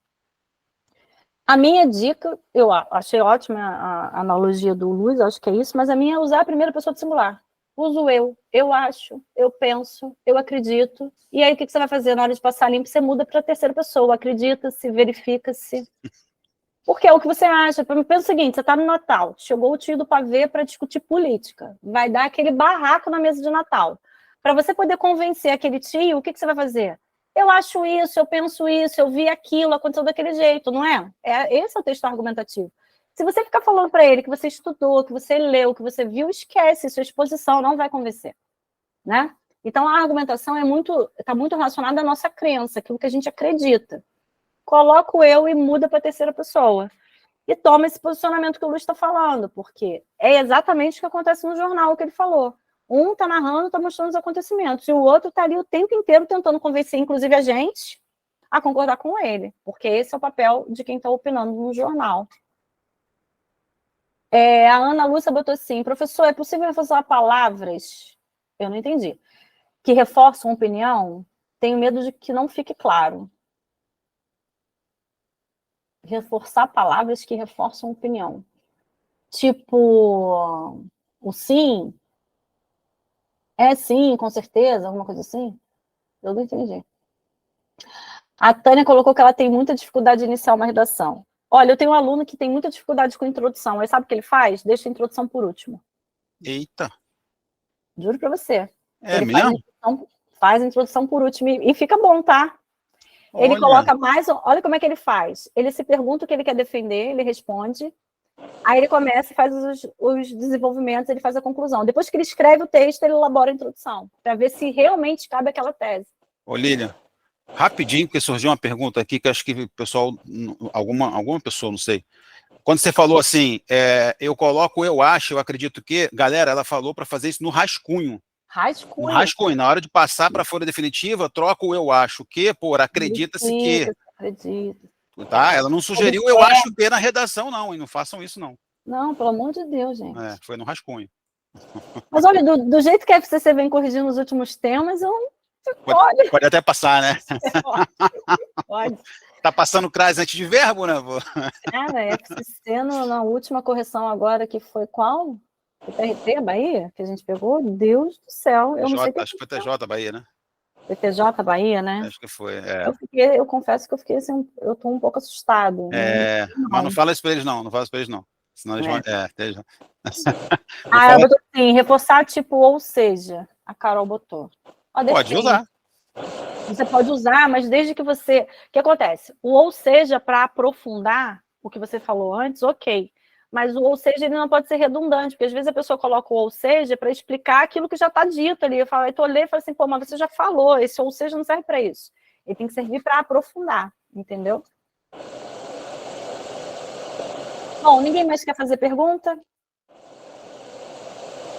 A minha dica, eu achei ótima a analogia do Luiz, acho que é isso, mas a minha é usar a primeira pessoa do singular. Uso eu acho, eu penso, eu acredito. E aí o que você vai fazer na hora de passar limpo? Você muda para a terceira pessoa, acredita-se, verifica-se. Porque é o que você acha. Pensa o seguinte, você está no Natal, chegou o tio do pavê para discutir política, vai dar aquele barraco na mesa de Natal. Para você poder convencer aquele tio, o que você vai fazer? Eu acho isso, eu penso isso, eu vi aquilo, aconteceu daquele jeito, não é? Esse é o texto argumentativo. Se você ficar falando para ele que você estudou, que você leu, que você viu, esquece, sua exposição não vai convencer, né? Então, a argumentação está muito relacionada à nossa crença, aquilo que a gente acredita. Coloca o eu e muda para a terceira pessoa. E toma esse posicionamento que o Luiz está falando, porque é exatamente o que acontece no jornal que ele falou. Um está narrando, está mostrando os acontecimentos, e o outro está ali o tempo inteiro tentando convencer, inclusive a gente, a concordar com ele, porque esse é o papel de quem está opinando no jornal. A Ana Lúcia botou assim, professor, é possível reforçar palavras? Eu não entendi. Que reforçam a opinião? Tenho medo de que não fique claro. Reforçar palavras que reforçam a opinião. Tipo, o sim... É sim, com certeza, alguma coisa assim? Eu não entendi. A Tânia colocou que ela tem muita dificuldade de iniciar uma redação. Olha, eu tenho um aluno que tem muita dificuldade com introdução. Aí sabe o que ele faz? Deixa a introdução por último. Eita. Juro pra você. É ele mesmo? faz a introdução por último e fica bom, tá? Ele coloca mais... Olha como é que ele faz. Ele se pergunta o que ele quer defender, ele responde... Aí ele começa e faz os desenvolvimentos, ele faz a conclusão. Depois que ele escreve o texto, ele elabora a introdução, para ver se realmente cabe aquela tese. Ô, Lilian, rapidinho, porque surgiu uma pergunta aqui que acho que o pessoal, alguma pessoa, não sei. Quando você falou assim, eu coloco, eu acho, eu acredito que, galera, ela falou para fazer isso no rascunho. Rascunho? No rascunho, na hora de passar para a folha definitiva, troca o eu acho que por acredita-se que. Acredito. Tá? Ela não sugeriu eu acho que na redação, não, e não façam isso, não. Não, pelo amor de Deus, gente. Foi no rascunho. Mas olha, do jeito que a FCC vem corrigindo os últimos temas, pode até passar, né? Pode. Tá passando crase antes de verbo, né? Cara, a FCC na última correção agora, que foi qual? O TRT, Bahia, que a gente pegou? Deus do céu. Eu não sei acho que foi TJ Bahia, né? TJ Bahia, né? Acho que foi. Eu confesso que eu fiquei assim, eu tô um pouco assustado. Mas não fala isso para eles, não. Não fala isso para eles, não. Senão eles vão. Eu botou assim, reforçar tipo, ou seja, a Carol botou. Pode usar. Você pode usar, mas desde que você... O que acontece? O ou seja, para aprofundar o que você falou antes, ok. Mas o ou seja, ele não pode ser redundante, porque às vezes a pessoa coloca o ou seja para explicar aquilo que já está dito ali. Eu tô lendo e falo assim, pô, mas você já falou, esse ou seja não serve para isso. Ele tem que servir para aprofundar, entendeu? Bom, ninguém mais quer fazer pergunta?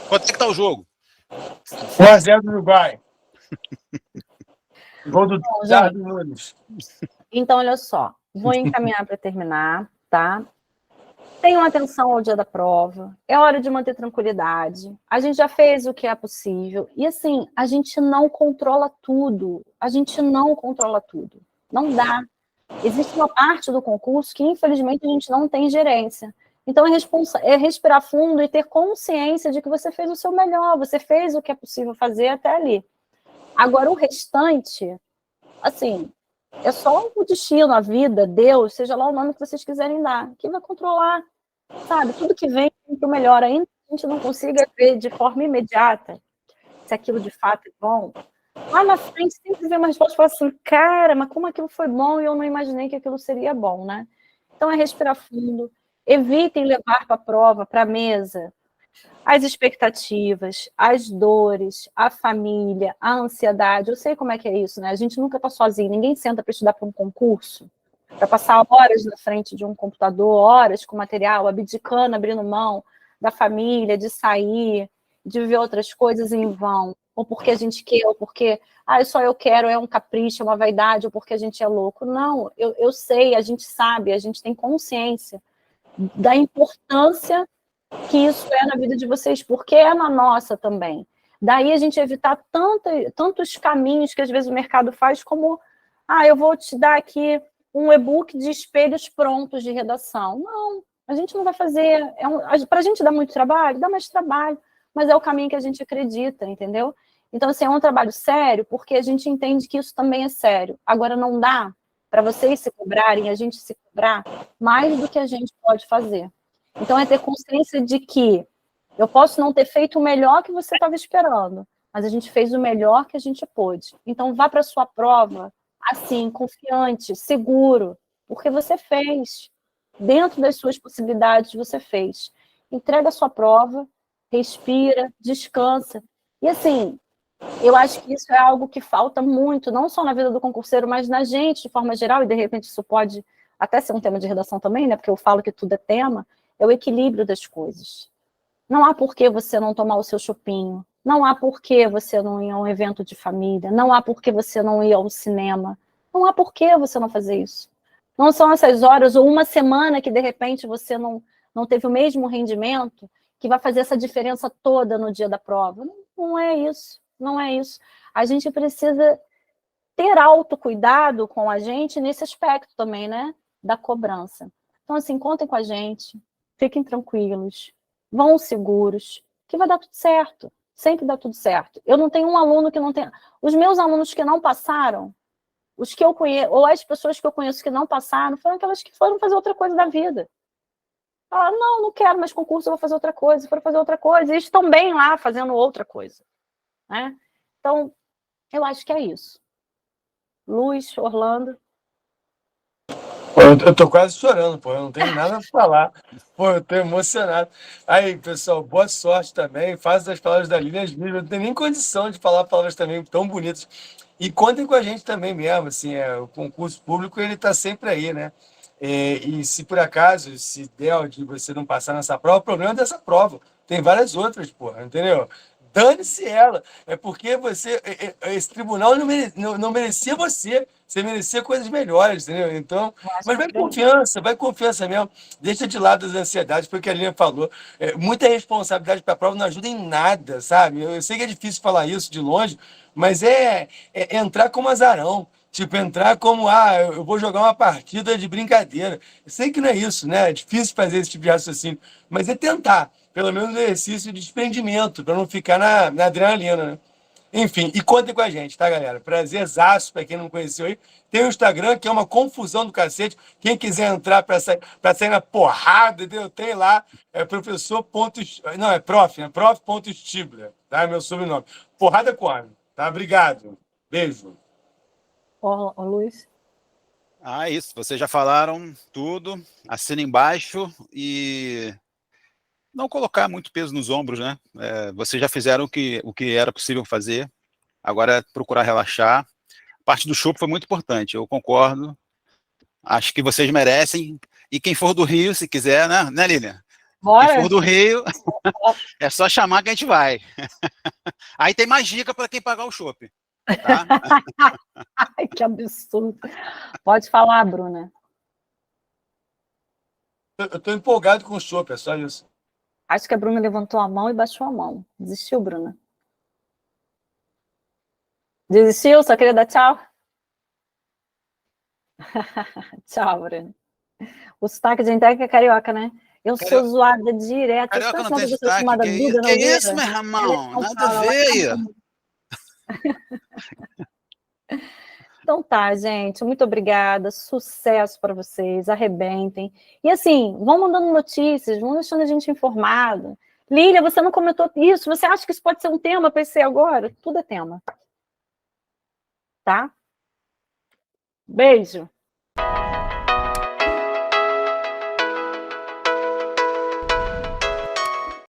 Quanto é que tá o jogo? 1-0 do Uruguai. Gol do Dardo Nunes. Então, olha só, vou encaminhar para terminar, tá? Tenham atenção ao dia da prova, é hora de manter tranquilidade, a gente já fez o que é possível, e assim, a gente não controla tudo, não dá. Existe uma parte do concurso que, infelizmente, a gente não tem gerência. Então, é respirar fundo e ter consciência de que você fez o seu melhor, você fez o que é possível fazer até ali. Agora, o restante, assim, é só o destino, a vida, Deus, seja lá o nome que vocês quiserem dar, que vai controlar, sabe? Tudo que vem para o melhor, ainda que a gente não consiga ver de forma imediata se aquilo de fato é bom. Lá na frente sempre vem uma resposta e fala assim, cara, mas como aquilo foi bom e eu não imaginei que aquilo seria bom, né? Então é respirar fundo, evitem levar para a prova, para a mesa, as expectativas, as dores, a família, a ansiedade. Eu sei como é que é isso, né? A gente nunca está sozinho, ninguém senta para estudar para um concurso, para passar horas na frente de um computador, horas com material, abdicando, abrindo mão da família, de sair, de viver outras coisas em vão, ou porque a gente quer, ou porque só eu quero, é um capricho, é uma vaidade, ou porque a gente é louco. Não, eu sei, a gente sabe, a gente tem consciência da importância que isso é na vida de vocês, porque é na nossa também. Daí a gente evitar tantos caminhos que às vezes o mercado faz, como, eu vou te dar aqui um e-book de espelhos prontos de redação. Não, a gente não vai fazer. Para a gente dá muito trabalho? Dá mais trabalho, mas é o caminho que a gente acredita, entendeu? Então, assim, é um trabalho sério, porque a gente entende que isso também é sério. Agora, não dá para vocês se cobrarem, a gente se cobrar mais do que a gente pode fazer. Então, é ter consciência de que eu posso não ter feito o melhor que você estava esperando, mas a gente fez o melhor que a gente pôde. Então, vá para a sua prova, assim, confiante, seguro, porque você fez. Dentro das suas possibilidades, você fez. Entrega a sua prova, respira, descansa. E, assim, eu acho que isso é algo que falta muito, não só na vida do concurseiro, mas na gente, de forma geral, e, de repente, isso pode até ser um tema de redação também, né? Porque eu falo que tudo é tema, é o equilíbrio das coisas. Não há por que você não tomar o seu chopinho, não há por que você não ir a um evento de família, não há por que você não ir ao cinema, não há por que você não fazer isso. Não são essas horas ou uma semana que, de repente, você não teve o mesmo rendimento que vai fazer essa diferença toda no dia da prova. Não é isso, não é isso. A gente precisa ter autocuidado com a gente nesse aspecto também, né? Da cobrança. Então, assim, contem com a gente, fiquem tranquilos, vão seguros, que vai dar tudo certo. Sempre dá tudo certo. Eu não tenho um aluno que não tenha... Os meus alunos que não passaram, os que eu conheço, ou as pessoas que eu conheço que não passaram, foram aquelas que foram fazer outra coisa da vida. Falaram, não quero mais concurso, eu vou fazer outra coisa, foram fazer outra coisa, e estão bem lá fazendo outra coisa. Né? Então, eu acho que é isso. Luiz, Orlando. Pô, eu tô quase chorando, pô, eu não tenho nada a falar. Pô, eu tô emocionado. Aí, pessoal, boa sorte também. Faça as palavras da Lilian as minhas. Eu não tenho nem condição de falar palavras também tão bonitas. E contem com a gente também mesmo, assim, o concurso público, ele tá sempre aí, né? E se por acaso, se der de você não passar nessa prova, o problema é dessa prova. Tem várias outras, porra, entendeu? Dane-se ela. É porque você, esse tribunal não merecia você. Você merecia coisas melhores, entendeu? Então, mas vai confiança mesmo. Deixa de lado as ansiedades, porque a Lilian falou. Muita responsabilidade para a prova não ajuda em nada, sabe? Eu sei que é difícil falar isso de longe, mas é entrar como azarão. Tipo, entrar como, eu vou jogar uma partida de brincadeira. Eu sei que não é isso, né? É difícil fazer esse tipo de raciocínio, mas é tentar. Pelo menos um exercício de desprendimento, para não ficar na adrenalina, né? Enfim, e contem com a gente, tá, galera? Prazerzaço, para quem não conheceu aí. Tem o Instagram, que é uma confusão do cacete. Quem quiser entrar para sair na porrada, entendeu? Tem lá, professor. Não, é prof, né? Prof.Stibler, tá? Meu sobrenome. Porrada com homem, tá? Obrigado. Beijo. Ó, Luiz. Isso. Vocês já falaram tudo. Assina embaixo e não colocar muito peso nos ombros, né? Vocês já fizeram o que era possível fazer. Agora é procurar relaxar. A parte do chopp foi muito importante, eu concordo. Acho que vocês merecem. E quem for do Rio, se quiser, né, Lilian? Bora. Quem for do Rio, é só chamar que a gente vai. Aí tem mais dica para quem pagar o chopp. Tá? Ai, que absurdo. Pode falar, Bruna. Eu tô empolgado com o chopp, é só isso. Acho que a Bruna levantou a mão e baixou a mão. Desistiu, Bruna? Desistiu? Só queria dar tchau? Tchau, Bruna. O sotaque de entrega é carioca, né? Eu sou zoada direto. Carioca não tem sotaque. Que isso, meu irmão? Nada a ver. Então tá, gente. Muito obrigada. Sucesso para vocês. Arrebentem. E assim, vão mandando notícias, vão deixando a gente informado. Lília, você não comentou isso. Você acha que isso pode ser um tema para esse agora? Tudo é tema. Tá? Beijo.